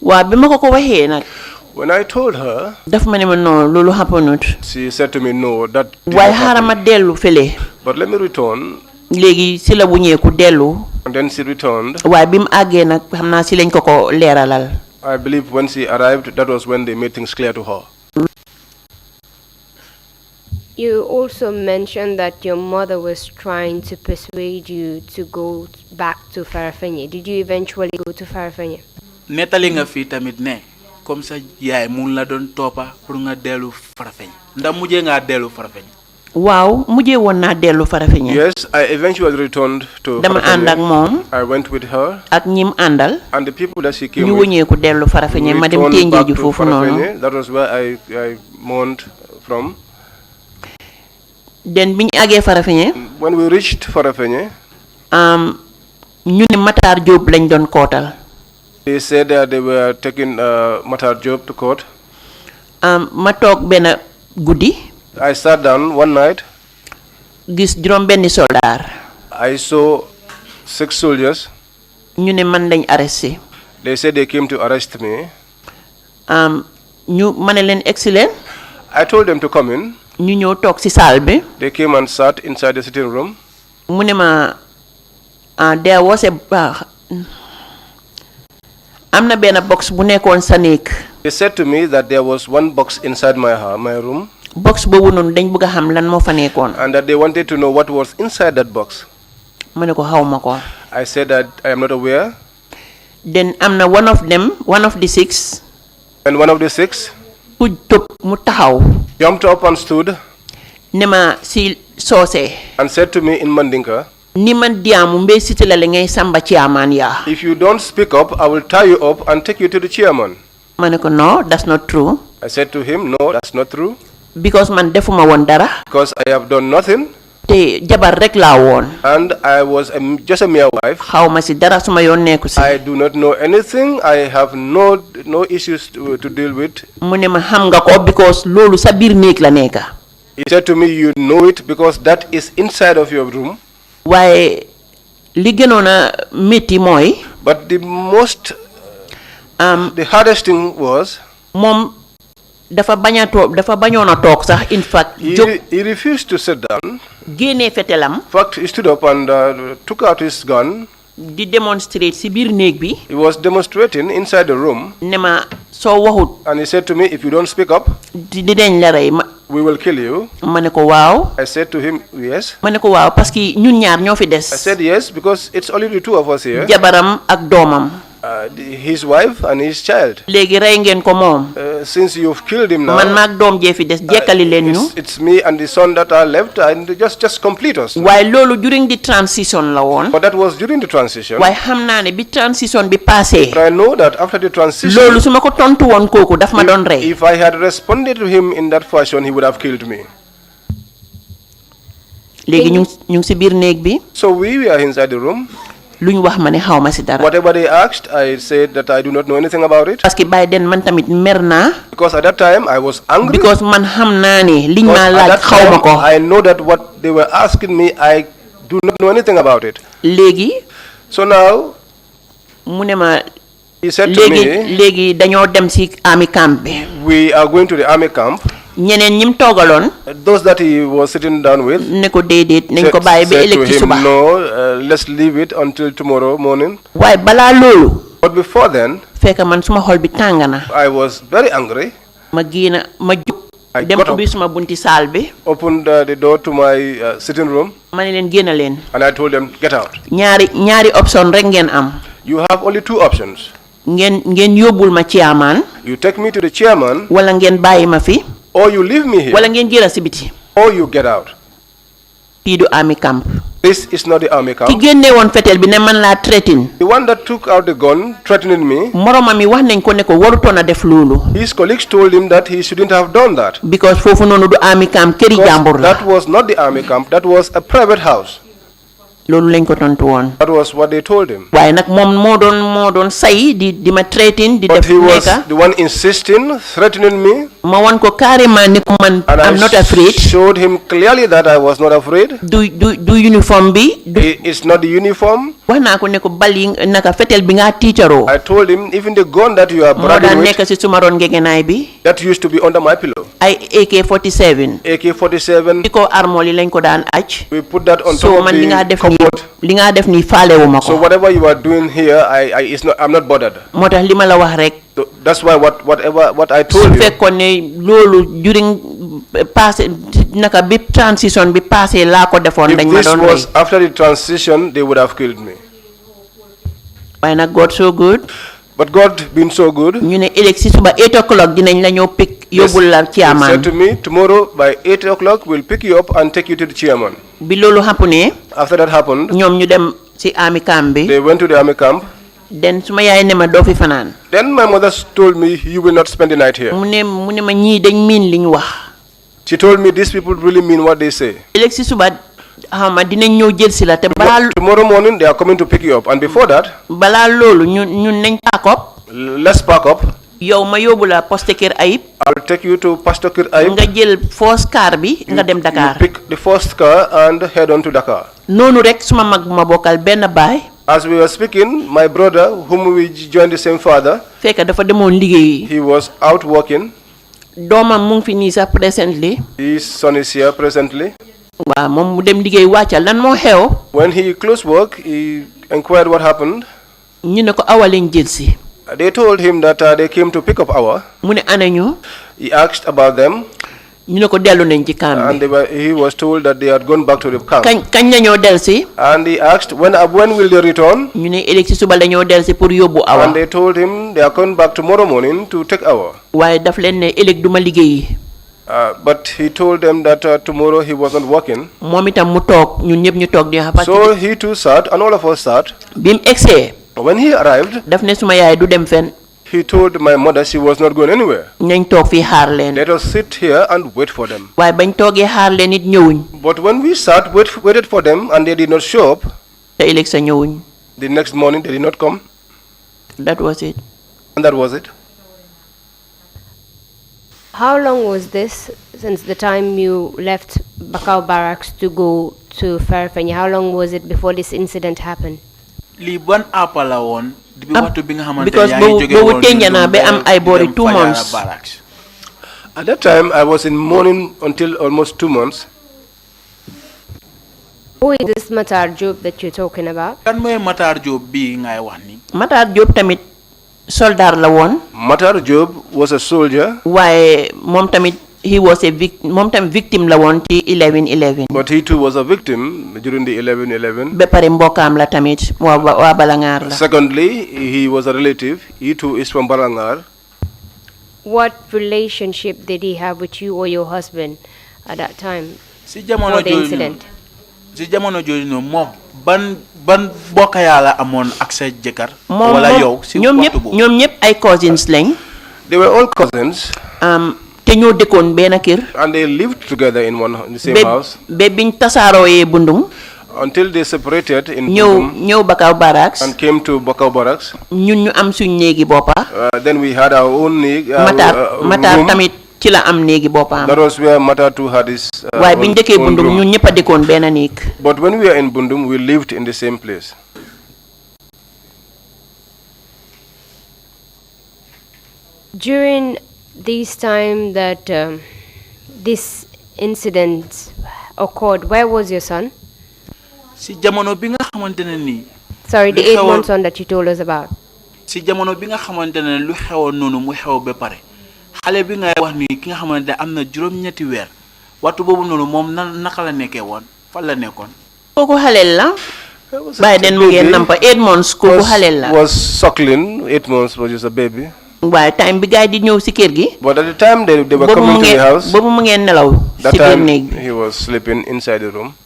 waaw bi ma ko waxee nag. When I told her, daf ma ne ma non loolu happenut. she said to me, no, that did waaye not xaaral ma happen. dellu fële. But let me return. léegi si la wuñeeku dellu. And then she returned. waaye bi mu àggee nag xam naa si lañ ko leeralal. I believe when she arrived, that was when they made things clear to her. You also mentioned that your mother was trying to persuade you to go back to Farafenni. Did you eventually go to Farafenni? nettali nga fii tamit ne comme ça yaay mu la doon toppa pour nga dellu Farafenni ndax mujjee ngaa dellu Farafenni. waaw mujjee woon naa dellu Farafenni. Yes, I eventually returned to dama ànd ak moom. I went with her. ak ñim àndal. And the people that she came ñu with. wuñeeku dellu Farafenni ma dem returned ténjee back ji to foofu noonu. Farafenni. That was where I mourned from. den bi ñu àggee Farafenni. When we reached Farafenni, ñu ne Matar Diop lañ doon kootal. they said that they were taking Matar Diop to court. ma toog benn guddi. I sat down one night. gis juróom benni soldaar. I saw 6 soldiers. ñu ne man lañ arrêté. They said they came to arrest me. ñu ma ne leen egsi leen. I told them to come in. ñu ñëw toog ci salle bi. They came and sat inside the sitting room. mu ne ma there was a am na benn box bu nekkoon sa néeg. They said to me that there was one box inside my room. box boobu noonu dañ bëgg a xam lan moo fa nekkoon. And that they wanted to know what was inside that box. ma ne ko xaw ma ko. I said that I am not aware. then am na one of the 6. And one of the 6 ku tëb mu taxaw. jumped up and stood ne ma si soose. and said to me in Mandinka, ni man diamu mbe siti la ngay samba chairman ya. if you don't speak up, I will tie you up and take you to the chairman. ma ne ko no, that's not true. I said to him, no, that's not true. because man defuma woon dara. Because I have done nothing. te jabar rek laa woon. And I was just a mere wife. xaw ma si dara suma yoon nekku si. I do not know anything. I have no issues to deal with. mu ne ma xam nga ko because loolu sa biir néeg la nekka. He said to me, you know it because that is inside of your room. waaye li gënoon a métti mooy But the most, the hardest thing was, moom dafa bañoon a toog sax in fact jóg he refused to sit down. génnee fetelam In fact, he stood up and took out his gun. di démonstrer ci biir néeg bi He was demonstrating inside the room. ne ma soo waxut And he said to me, if you don't speak up, dinañ la rey we will kill you. ma ne ko waaw I said to him, yes. ma ne ko waaw parce que ñun ñaar ñoo fi des I said yes because it's only the two of us here. jabaram ak doomam His wife and his child. léegi rey ngeen ko moom Since you've killed him now, man maag doom jee fi des jekkali leen ñu it's me and the son that are left, and just complete us. waaye loolu during the transition la woon But that was during the transition. waaye xam naa ne bi transition bi passé But I know that after the transition, loolu su ma ko tontu woon kooku daf ma doon rey if I had responded to him in that fashion, he would have killed me. léegi ñu ngi si biir néeg bi So we were inside the room. lu ñu wax ma ne xaw ma si dara Whatever they asked, I said that I do not know anything about it. parce que by then man tamit mer naa Because at that time, I was angry. because man xam naa ne liñ Because ma at laaj that xaw ma time, ko I know that what they were asking me, I do not know anything about it. léegi So now, mu ne ma he said to me, léegi dañoo dem si army camp bi we are going to the army camp. ñeneen ñim toogaloon Those that he was sitting down with ne ko déedéet nañ ko bàyyi ba said to ëllëg ci him, suba no, let's leave it until tomorrow morning. waaye balaa loolu But before then, fekk man suma xol bi tàng na I was very angry. ma génn ma jóg I dem got up. ubbi suma bunti saal bi Opened the door to my sitting room, ma ne leen génn leen and I told them, get out. ñaari option rek ngeen am You have only two options. ngeen yóbbul ma chairman You take me to the chairman, wala ngeen bàyyi ma fi or you leave me here, wala ngeen jëla si biti or you get out. fii du army camp This is not the army ki camp. génne woon fetel bi ne man laa threaten The one that took out the gun, threatening me, moromam yi wax nañ ko ne ko warutoon a def loolu his colleagues told him that he shouldn't have done that. because foofu noonu du army camp këri Because jàmbur la that was not the army camp, that was a private house. loolu lañ ko tontu woon That was what they told him. waaye nag moom moo doon say di ma threaten di But def he was nekka the one insisting, threatening me, ma wan ko carrément ni ko man and I'm not afraid showed him clearly that I was not afraid. du uniforme bi It's not the uniform. wax naa ko ne ko bal yi naka fetel bi nga tiitaroo I told him even the gun that you are moo bragging daan with, nekk si suma ron ngegenaay bi that used to be under my pillow. ay AK-47 AK-47. di ko armol yi lañ ko daan aj We put that on so top of man li nga the def nii cupboard. li nga def nii faalewuma So ko whatever you are doing here, I'm not bothered. moo tax li ma la wax rek So that's why what I su told you. fekkoon ne loolu during passé naka bi transition bi passé laa ko defoon If dañ ma this doon rey was after the transition, they would have killed me. waaye nag God so good But God being so good, ñu ne ëllëg si suba 8 o'clock dinañ la ñëw pick yóbbul la he chairman said to me, tomorrow by 8 o'clock, we'll pick you up and take you to the chairman. bi loolu happenee After that happened, ñoom ñu dem si army camp bi they went to the army camp. den suma yaay ne ma doo fi fanaan Then my mother told me, you will not spend the night here. mu ne ma ñii dañ miin li ñu wax She told me these people really mean what they say. ëllëg si suba xama dinañ ñëw jël si la te Tomorrow morning, they are coming to pick you up. And before that, balaa loolu ñun nañ paakop let's pack up. yow ma yóbbu la poste kër ayib I'll take you to Pastor Kir Ayib. nga jël first car bi nga dem Dakar You pick the first car and head on to Dakar. noonu rek suma mag bu ma bokkal benn baay As we were speaking, my brother, whom we joined the same father, fekk dafa demoon liggéeyi he was out working. doomam mu ngi fi nii sax presently His son is here presently. waaw moom mu dem liggéey wàcca lan moo xew When he closed work, he inquired what happened. ñu ne ko awa lañ jël si They told him that they came to pick up AWA. mu ne ana ñu He asked about them, ñu ne ko dellu nañ ci camp and bi he was told that they had gone back to the camp. kañ la ñoo del si And he asked, when will they return? ñu ne ëllëg si suba la ñoo del si pour yóbbu awa And they told him they are coming back tomorrow morning to take AWA. waaye daf leen ne ëllëg duma liggéeyi But he told them that tomorrow he wasn't working. moom itam mu toog ñun ñëpp ñu toog di wax So he too sat, and all of us sat. bi mu egsee When he arrived, daf ne suma yaay du dem fenn he told my mother she was not going anywhere. nañ toog fii xaar leen Let us sit here and wait for them. waaye bañ toogee xaar leen it ñëwuñ But when we sat, waited for them, and they did not show up, te ëllëg sa ñëwuñ the next morning they did not come, that was it and that was it. How long was this since the time you left Bakau Barracks to go to Farafenni? How long was it before this incident happened? Li ban apala won di waxtu bi nga xamantene because bo tenjana be am ay bori 2 months. At that time I was in mourning until almost 2 months. Who is this Matar Job that you're talking about? Kan moy Matar Job bi ngay wax ni? Matar Job tamit soldat la won. Matar Job was a soldier. Why mom tamit he was a victim la won ci 11/11. But he too was a victim during the 11/11. Be pare mbokam la tamit wa Balangar la. Secondly, he was a relative. He too is from Balangar. What relationship did he have with you or your husband at that time? Si jamono Before the incident. Si jamono joju no mom ban bokka yalla amone ak sa jëkkër wala yow si ñom ñep ay cousins lañ. They were all cousins. Te ñoo dëkkoon benn kër. And they lived together in the same house. Be biñ tasaaroyee Bundung. Until they separated in Bundung. ñëw Bakau Barracks. And came to Bakau Barracks. ñun ñu am suñ néegi boppa. Then we had our own Matar tamit ci la am néegi boppam. That was where Matar too had his waaye biñ dëkkee Bundung ñun ñëpp a dëkkoon benn néeg. But when we were in Bundung, we lived in the same place. During this time that this incident occurred, where was your son? Si jamono bi nga xamantene ni. Sorry, the 8-month son that you told us about. Si jamono bi nga xamantene lu xewon nonu mu xew be pare. Xale bi ngay wax ni ki nga xamantene amna juroom-ñetti weer. Waxtu bobu nonu mom naka la nekké won? Fa la nekkon? Koku xalel la. By then mu ngeen nampa 8 months koku xalel la. Was suckling. 8 months was just a baby. Why time bi gaay di ñew ci kër gi? But at the time they were coming to the house. Bobu mu ngeen nelaw that ci biir time néeg. he was sleeping inside the room.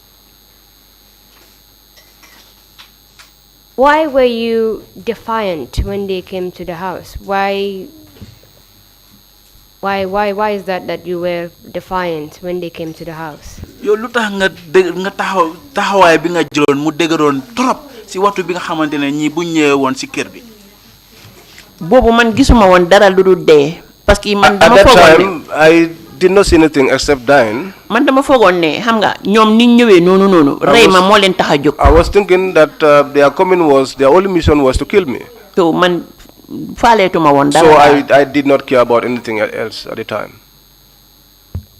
Why were you defiant when they came to the house? Why is that you were defiant when they came to the house? Yo lutax nga taxaway bi nga jëlon mu dëgëron trop ci waxtu bi nga xamantene ñi bu ñëwé won ci kër bi. Bobu man gisuma won dara lu dul dee parce que man dama At that fogoon time I did not see anything except dying. man dama fogoon ne xam nga ñoom ni ñëwee noonu rey ma moo leen tax a jóg. I was thinking that their only mission was to kill me. So man faaleetuma woon dara. So I did not care about anything else at the time.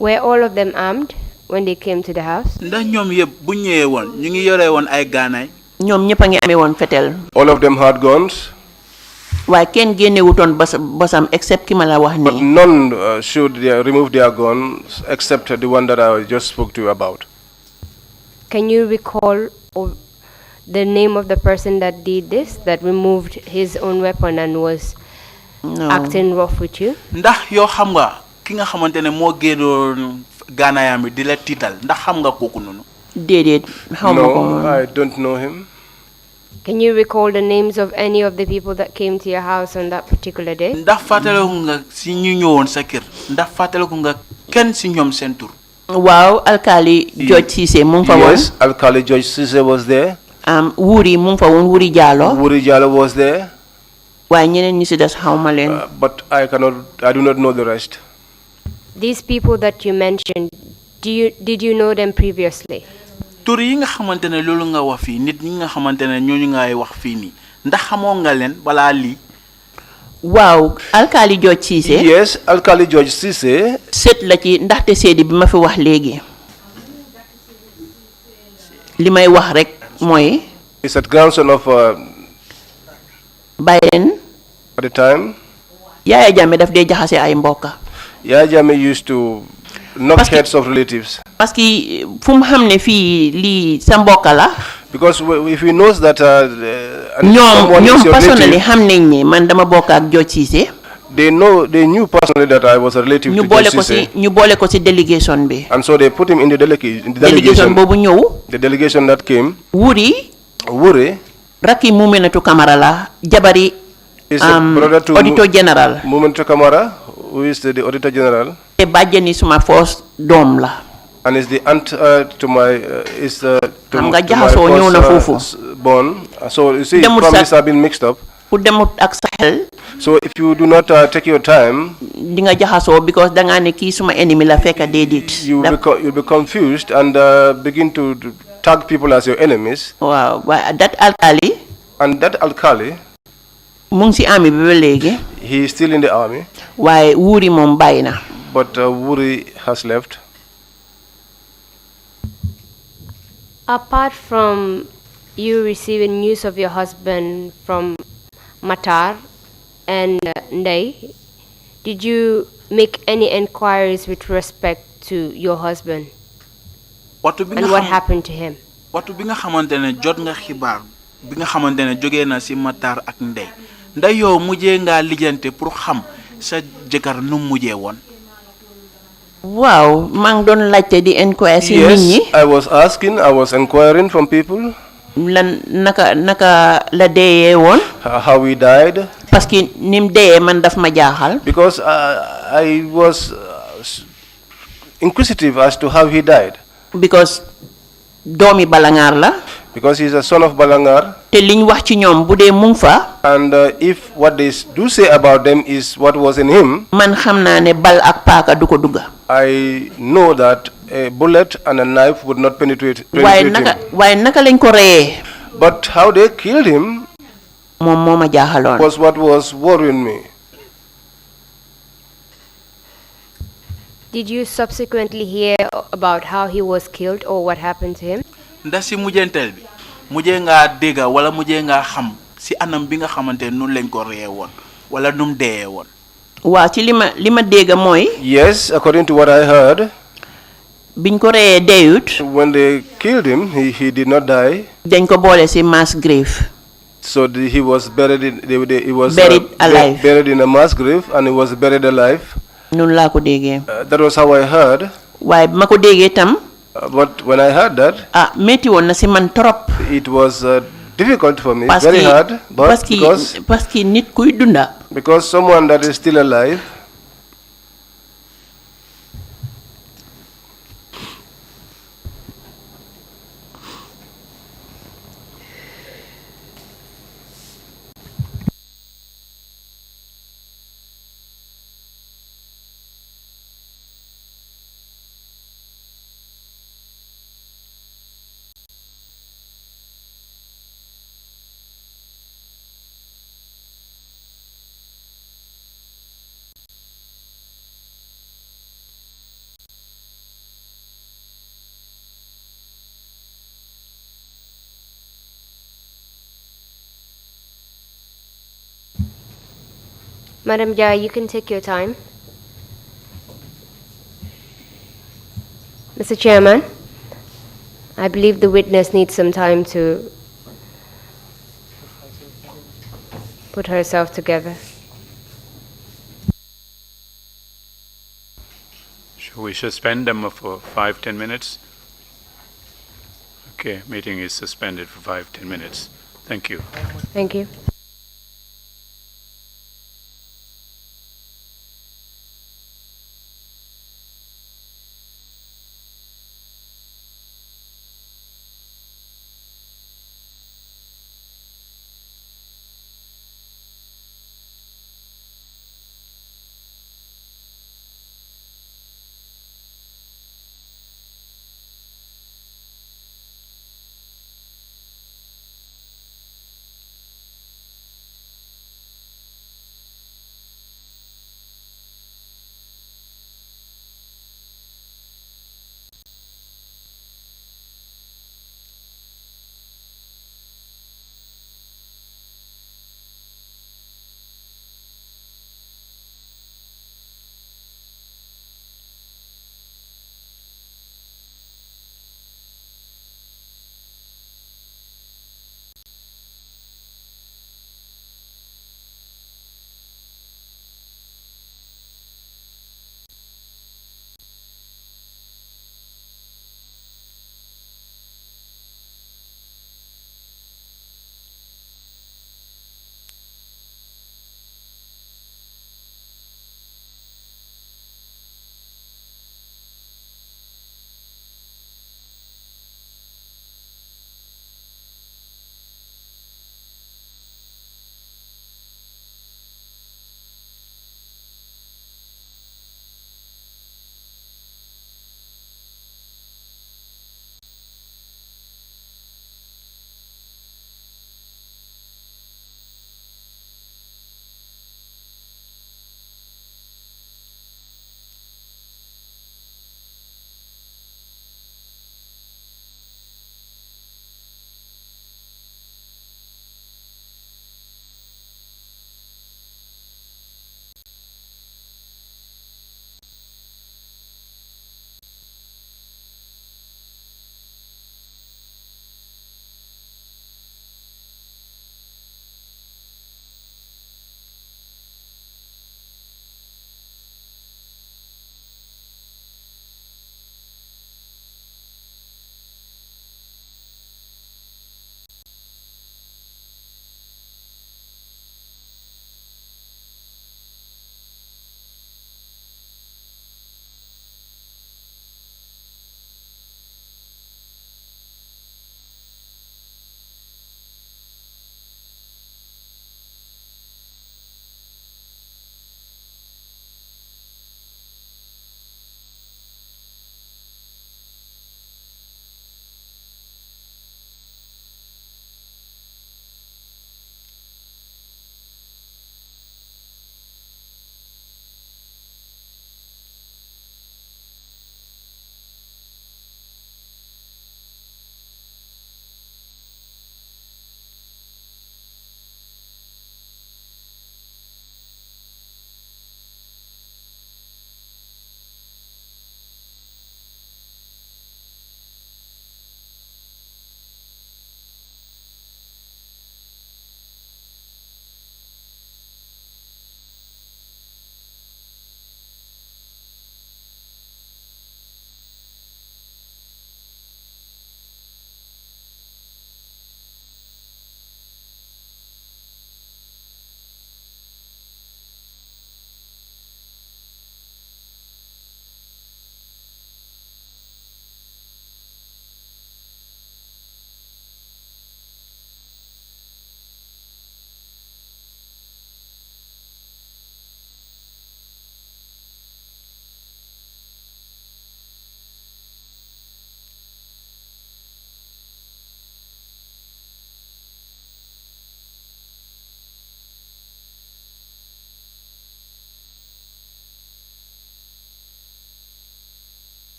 Were all of them armed when they came to the house? Ndax ñoom yëpp bu ñëwé won ñu ngi yoré won ay gaanaay. ñoom ñëpp a ngi amee woon fetel. All of them had guns. waaye kenn génnewutoon basam except ki ma la wax But nii. none should remove their guns except the one that I just spoke to you about. Can you recall the name of the person that did this, that removed his own weapon and was acting rough with you? Ndax yow xam nga ki nga xamantene mo génnoon gaanaayam bi di la tiital ndax xam nga kooku noonu. déedéet xaw ma ko No, moom. I don't know him. Can you recall the names of any of the people that came to your house on that particular day? Ndax fàttaliku nga si ñu ñëwoon sa kër ndax fàttaliku nga kenn si ñoom seen tur. waaw alkali George Cissé mu ngi fa woon. Yes, Alkali George Cissé was there. Wuri mu ngi fa woon Wuri Diallo. Wuri Diallo was there. waaye ñeneen ñi si des xaw ma leen. But I do not know the rest. These people that you mentioned, did you know them previously? Tur yi nga xamantene loolu nga wax fii nit ñi nga xamantene ñooñu ngay wax fii nii ndax xamoo nga leen balaa lii. waaw alkali George Cissé. Yes, Alkali George Cissé. seet la ci ndaxte seedi bi ma fi wax léegi. li may wax rek mooy. He's a grandson of Biden. at the time. Yaya Jammeh daf dee jaxase ay mbokka. Yaya Jammeh used to knock heads of relatives. parce que fu mu xam ne fii lii sa mbokka la. Because if he knows that ñoom personally xam nañ ne man dama bokk ak George Cissé. they knew personally that I was a relative to George Cissé. ñu boole ko ci délégation bi. And so they put him in the delegation. boobu ñëw. The delegation that came. Wuri. rakki Muminatu Camara la jabari. is the brother to auditor general. Muminatu Camara, who is the auditor general. te bàjjeni suma first doom la. And is the aunt to my xam nga jaxasoo ñëw na foofu. born. So you see, families have been mixed up. ku demut ak sa So if you do not take your time, di nga jaxasoo because da nga ne kii suma ennemi la fekk déedéet. you'll be confused and begin to tag people as your enemies. waaw waaye that alkali. And that alkali, mu ngi si army bi ba léegi. he is still in the army. waaye wuuri moom bàyyi na. But Wuri has left. Apart from you receiving news of your husband from Matar and Ndai, did you make any inquiries with respect to your husband? And what happened to him? Watu bi nga xamantene jot nga xibaar bi nga xamantene joge na ci Matar ak Ndey nday yow mujjé nga lijeenté pour xam sa jëkkar nu mujjé won. Wow, maa ngi doon laajte di inquire si nit ñi. Yes, I was inquiring from people. Lan naka la deeyee woon. How he died. Parce que ni mu deeyee man daf ma jaaxal. Because I was inquisitive as to how he died. Because doomi Balangar la. Because he's a son of Balangar. Te liñ wax ci ñoom bu dee mu ngi fa. And if what they do say about them is what was in him. Man xam naa ne bal ak paaka du ko dugga. I know that a bullet and a knife would not penetrate him. Waaye naka lañ ko reyee. But how they killed him moom moo ma jaaxaloon. was what was worrying me. Did you subsequently hear about how he was killed or what happened to him? Ndax si mujjentel bi mujjé nga dégga wala mujjé nga xam si anam bi nga xamante nu lañ ko reyee woon wala num deeyee woon. Waaw ci li ma dégga mooy. Yes, according to what I heard. Biñ ko reyee deeyut. When they killed him, he did not die. Dañ ko boole si mass grave. So he was buried alive. Buried in a mass grave, and he was buried alive. Noonu laa ko déggee. That was how I heard. Waaye ma ko déggee tam. But when I heard that, métti woon na si man trop. It was difficult for me, very hard. But parce que nit kuy dunda. Because someone that is still alive. Madam Jai, you can take your time. Mr. Chairman, I believe the witness needs some time to put herself together. Shall we suspend them for 5-10 minutes? Okay, meeting is suspended for 5-10 minutes. Thank you. Thank you.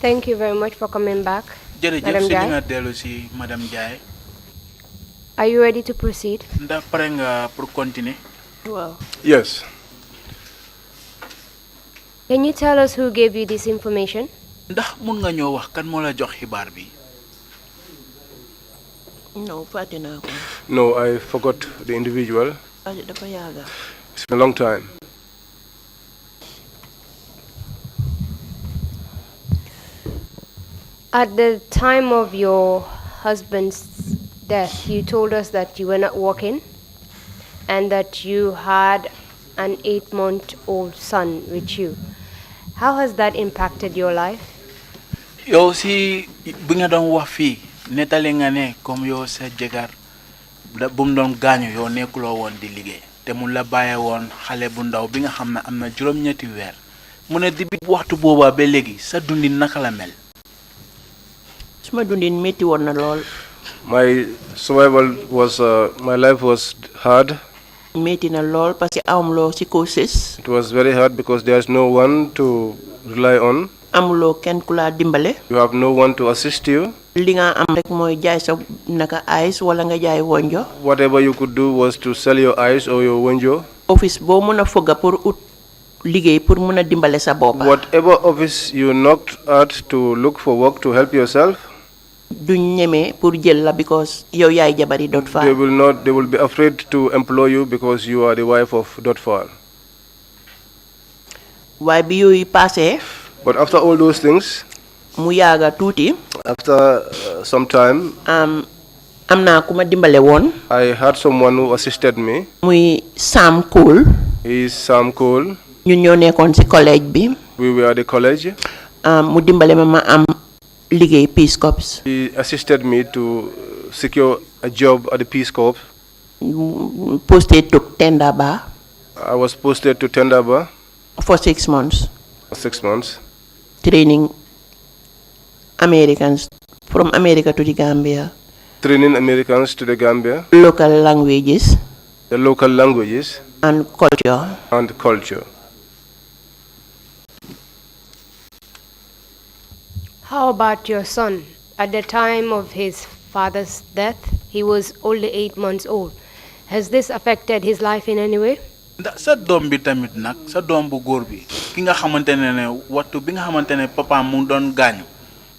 Thank you very much for coming back, jërëjëf Madam si li Jai. nga dellu si madame Jai. Are you ready to proceed? ndax pare nga pour continuer. Wow. Yes. Can you tell us who gave you this information? ndax mun nga ñoo wax kan moo la jox xibaar bi. No, fàtte naa ko. No, I forgot the individual. Dafa yàgga. It's been a long time. At the time of your husband's death, you told us that you were not working and that you had an 8-month-old son with you. How has that impacted your life? yow si bi nga doon wax fii nettali nga ne comme yow sa jëkkër bu mu doon gaañu yow nekkuloo woon di liggéey te mu la bàyyee woon xale bu ndaw bi nga xam ne am na juróom-ñetti weer mu ne depuis waxtu boobaa ba léegi sa dundin naka la mel. Suma dundin metti woon na lool. My survival was, my life was hard. Metti na lool parce que amuloo ci ko sës. It was very hard because there's no one to rely on. Amuloo kenn ku la dimbale. You have no one to assist you. Li nga am rek mooy jaay sa naka ice wala nga jaay wonjo. Whatever you could do was to sell your ice or your wonjo. Office boo mën a fogga pour ut liggéey pour mën a dimbale sa boppa. Whatever office you knocked at to look for work to help yourself. Duñ ñeme pour jël la because yow yaay jabari dot faal. They will be afraid to employ you because you are the wife of Dot Faal. waaye bi yooyu passé. But after all those things, mu yaaga tuuti. after some time, am naa ku ma dimbale woon. I had someone who assisted me. muy Sam Cole. He is Sam Cole. ñun ñoo nekkoon ci collège bi. We were at the college. mu dimbale ma am liggéey Peace Corps. He assisted me to secure a job at the Peace Corps. Posted to Tendaba. I was posted to Tendaba for 6 months. for 6 months. Training Americans from America to the Gambia. Training Americans to the Gambia. Local languages. The local languages. And culture. And culture. How about your son? At the time of his father's death, he was only 8 months old. Has this affected his life in any way? ndax sa doom bi tamit nag sa doom bu góor bi ki nga xamante ne waxtu bi nga xamante ne papaam mu doon gaañu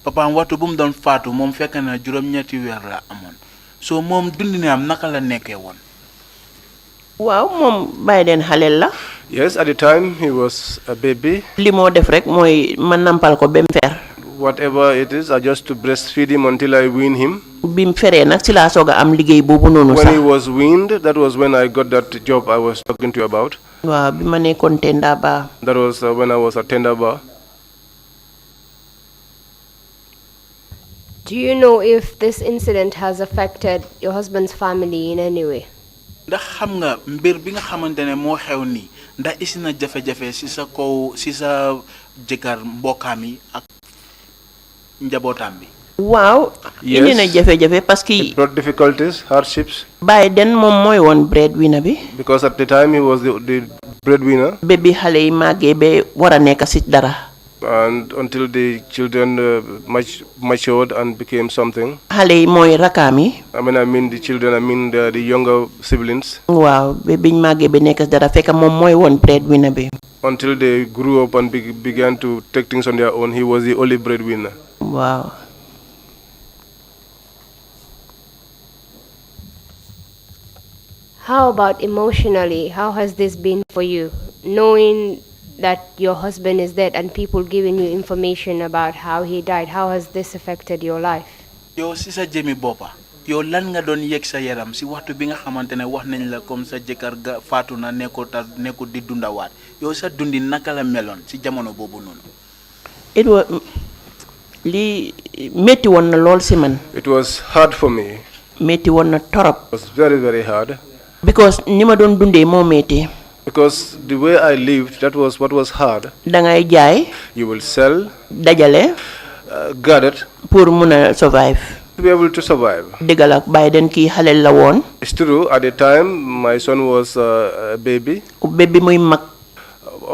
papaam waxtu bu mu doon faatu moom fekk na juróom-ñetti weer la amoon so moom dundinam naka la nekkee woon. waaw moom bàyyi leen xaleel la. Yes, at the time he was a baby. li moo def rek mooy ma nampal ko ba mu fer. Whatever it is, I just to breastfeed him until I wean him. bi mu feree nag ci laa soog a am liggéey boobu noonu sax. When he was weaned, that was when I got that job I was talking to you about. waaw bi ma nekkoon Tendaba. That was when I was at Tendaba. Do you know if this incident has affected your husband's family in any way? ndax xam nga mbir bi nga xamante ne moo xew nii ndax isi na jafe-jafe si sa kaw si sa jëkkër mbokkaam yi ak njabootam bi. waaw. indi na jafe-jafe parce que. It brought difficulties, hardships. By then moom mooy woon breadwinner bi. Because at the time he was the breadwinner. ba bi xale yi màggee ba war a nekk si dara. And until the children matured and became something. xale yi mooy rakkaam yi. I mean the children, the younger siblings. waaw ba biñ màggee ba nekk si dara fekk moom mooy woon breadwinner bi. Until they grew up and began to take things on their own, he was the only breadwinner. Wow. How about emotionally? How has this been for you? Knowing that your husband is dead and people giving you information about how he died, how has this affected your life? yow si sa jëmi boppa yow lan nga doon yëg sa yaram si waxtu bi nga xamante ne wax nañ la comme sa jëkkër ga faatu na nekkul di dundawaat yow sa dundi naka la meloon si jamono boobu noonu. it was li métti woon na lool si man. It was hard for me. métti woon na torop. It was very, very hard. Because ni ma doon dundee moo métti. Because the way I lived, that was what was hard. dangay jaay. You will sell. dajale. Gather. pour mun a survive. To be able to survive. dëgg la Biden kii xale la woon. It's true. At the time, my son was a baby. baby muy mag.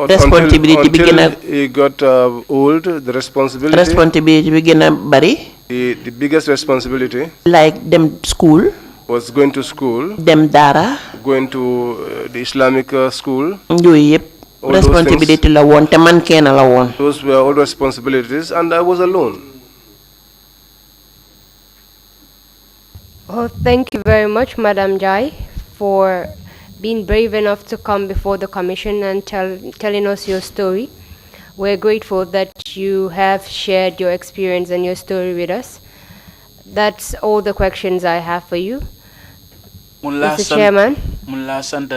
responsibility bi gën a until he got old, the responsibility bi gën a bari. the biggest responsibility Like dem school. was going to school, Dem daara. going to the Islamic school. Yooyu yëpp All those responsibility la woon te man kenn la woon. Those were all responsibilities, and I was alone. Oh, thank you very much, Madam Jai, for being brave enough to come before the commission and telling us your story. We're grateful that you have shared your experience and your story with us. That's all the questions I have for you. Mr. Chairman,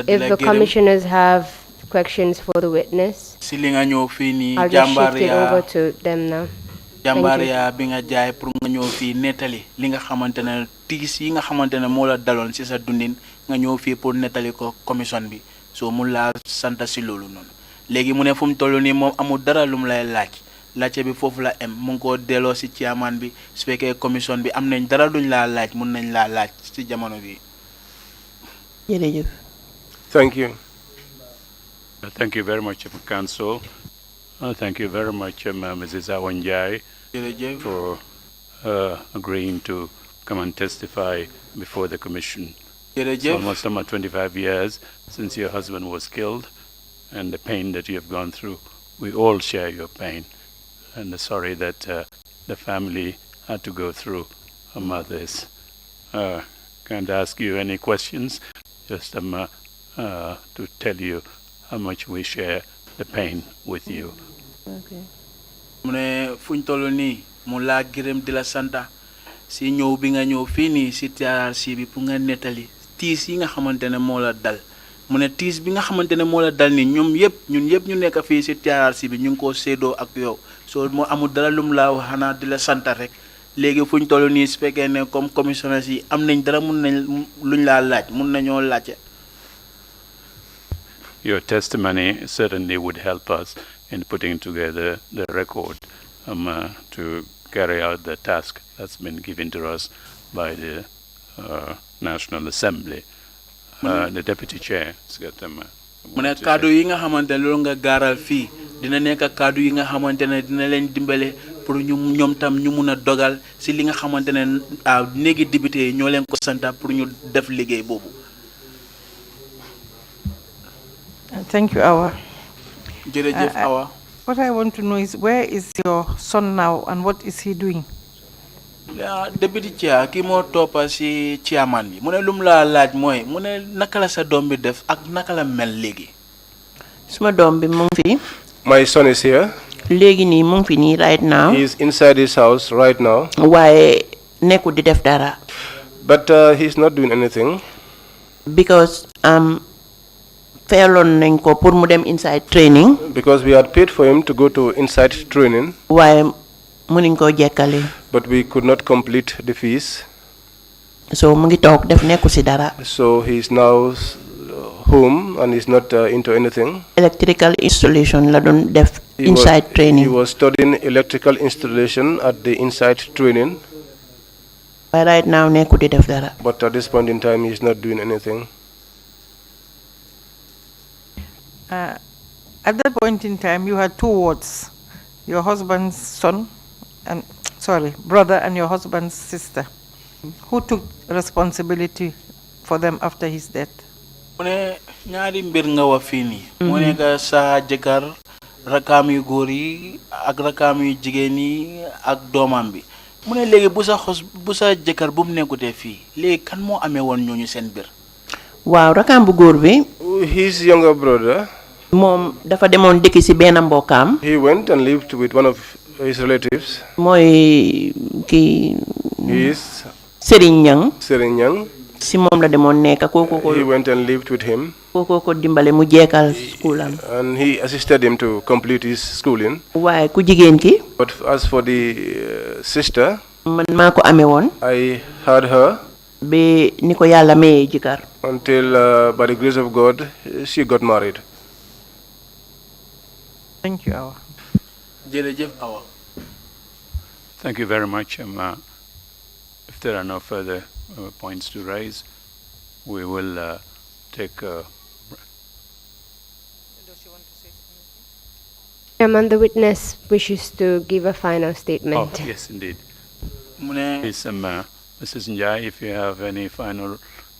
if the commissioners have questions for the witness, I'll just shift it over to them now. Jambaria bi nga jaay pour nga ñëw fi netali li nga xamantene tiis yi nga xamantene mo la dalon ci sa dundin nga ñëw fi pour netali ko commission bi so mu la santa ci lolu non légui mu ne fum tollu ni mom amul dara lum lay laaj bi fofu la em mu ko délo ci chairman bi su fekkee commission bi am nañ dara duñ la laaj mun nañ la laaj ci jamono bi. Jërëjëf. Thank you. Thank you very much, Council. Thank you very much, Mrs. Awanjai, for agreeing to come and testify before the Commission. It's almost 25 years since your husband was killed, and the pain that you have gone through. We all share your pain, and sorry that the family had to go through a mother's. Can't ask you any questions, just to tell you how much we share the pain with you. Okay. Mune fuñ tollu ni mu la gërem di la santa si ñëw bi nga ñëw fi ni si TRRC bi pour nga netali tiis yi nga xamantene mo la dal mune tiis bi nga xamantene mo la dal ni ñun yépp ñu nekk fi si TRRC bi ñu ko sédo ak yow so mo amul dara lum la wax xana di la santa rek légui fuñ tollu ni su fekkee ne comme commissionnaire yi am nañ dara mun nañ luñ la laaj mun nañoo laajte. Your testimony certainly would help us in putting together the record to carry out the task that's been given to us by the National Assembly. The Deputy Chair. Mune kaddu yi nga xamantene loolu nga garal fi dina nekk kaddu yi nga xamantene dina leen dimbale pour ñom tam ñu mëna dogal ci li nga xamantene néegi député ñoo leen ko santa pour ñu def liggéey bobu. Thank you, Awa. Jërëjëf Awa. What I want to know is, where is your son now and what is he doing? Deputy Chair ki mo topa ci chairman bi mu ne lum la laaj moy mu ne naka la sa dom bi def ak naka la mel légui. Suma dom bi mu ngi fi. My son is here. Légui ni mu ngi fi ni right now. He is inside his house right now. Waaye nekku di def dara. But he's not doing anything. Because failon nañ ko pour mu dem inside training. Because we had paid for him to go to inside training. Waaye mënuñ ko jekkale. But we could not complete the fees. So mu ngi toog def nekku ci dara. So he's now home and he's not into anything. Electrical installation la doon def inside training. He was studying electrical installation at the inside training. But right now nekku di def dara. But at this point in time he's not doing anything. At that point in time you had two wards. Your husband's son and brother and your husband's sister. Who took responsibility for them after his death? Mune ñaari mbir nga wa fini. Mo nekk sa jëkkër rakam yu góor yi ak rakam yu jigéen yi ak doomam bi. Mune léegi bu sa jëkkër bu mu nekkutee fii léegi kan moo amee woon ñooñu seen bir. Waaw rakam bu góor bi. His younger brother. Moom dafa demoon dëkk ci benn mbokkam. He went and lived with one of his relatives. Mooy kii. He is Serigne Nyang. Si moom la demoon nekk kooku ko. He went and lived with him. Kooku ko dimbale mu jeekal schoolam. And he assisted him to complete his schooling. Waaye ku jigéen ki. But as for the sister. Man maa ko amee woon. I had her. Be ni ko yàlla mayee jëkkër. Until by the grace of God she got married. Thank you, Awa. Jërëjëf Awa. Thank you very much. If there are no further points to raise, we will take. Does she want to say something? Chairman, the witness wishes to give a final statement. Oh, yes, indeed. Please, Mrs. Njai, if you have any final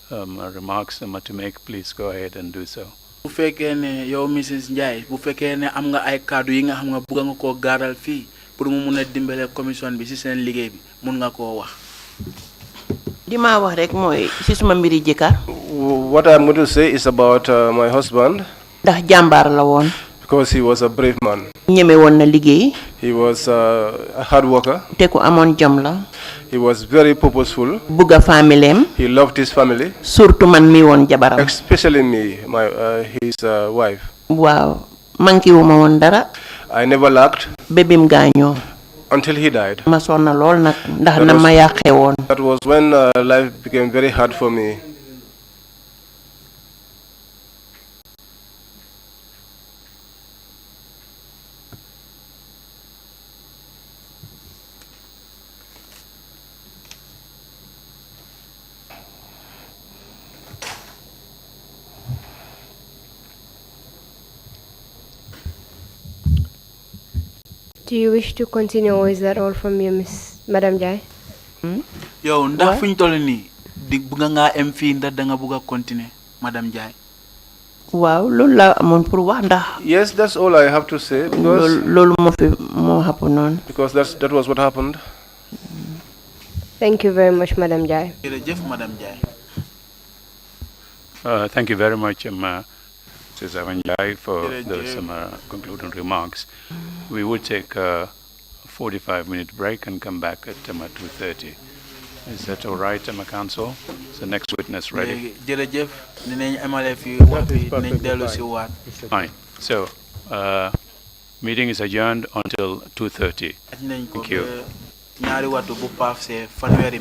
remarks to make, please go ahead and do so. bu fekkee ne yow Mrs Njie bu fekkee ne am nga ay kàddu yi nga xam nga bëgg nga koo gaaral fii pour mu mun a dimbale commission bi ci seen liggéey bi mun nga koo wax. li ma wax rek mooy ci suma mbiri jëkkër. What I'm going to say is about my husband. ndax jàmbaar la woon. Because he was a brave man. ñeme woon na liggéey. He was a hard worker. te ku amoon jom la. He was very purposeful. bugga familleem. He loved his family. surtout man mi woon jabaram. Especially me, his wife. waaw manqué wu ma woon dara. I never lacked. bébim gaañoo. Until he died. ma sonna lool nag ndax na ma yàqee woon. That was when life became very hard for me. Do you wish to continue, or is that all from you, Madam Jai? yow ndax fuñ toll nii di bëgg nga am fii ndax da nga bëgg a continuer Madam Jai. waaw loolu la amoon pour wax ndax. Yes, that's all I have to say. Because loolu moo happen noonu. because that was what happened. Thank you very much, Madam Jai. jërëjëf Madam Jai. Thank you very much, Mrs. Avanjai, for those concluding remarks. We will take a 45-minute break and come back at 2:30. Is that all right, Council? Is the next witness ready? jërëjëf dinañ amale fi wax bi dinañ dellu si waat. Fine. So, meeting is adjourned until 2:30. Thank you. ñaari waxtu bu paase fanweeri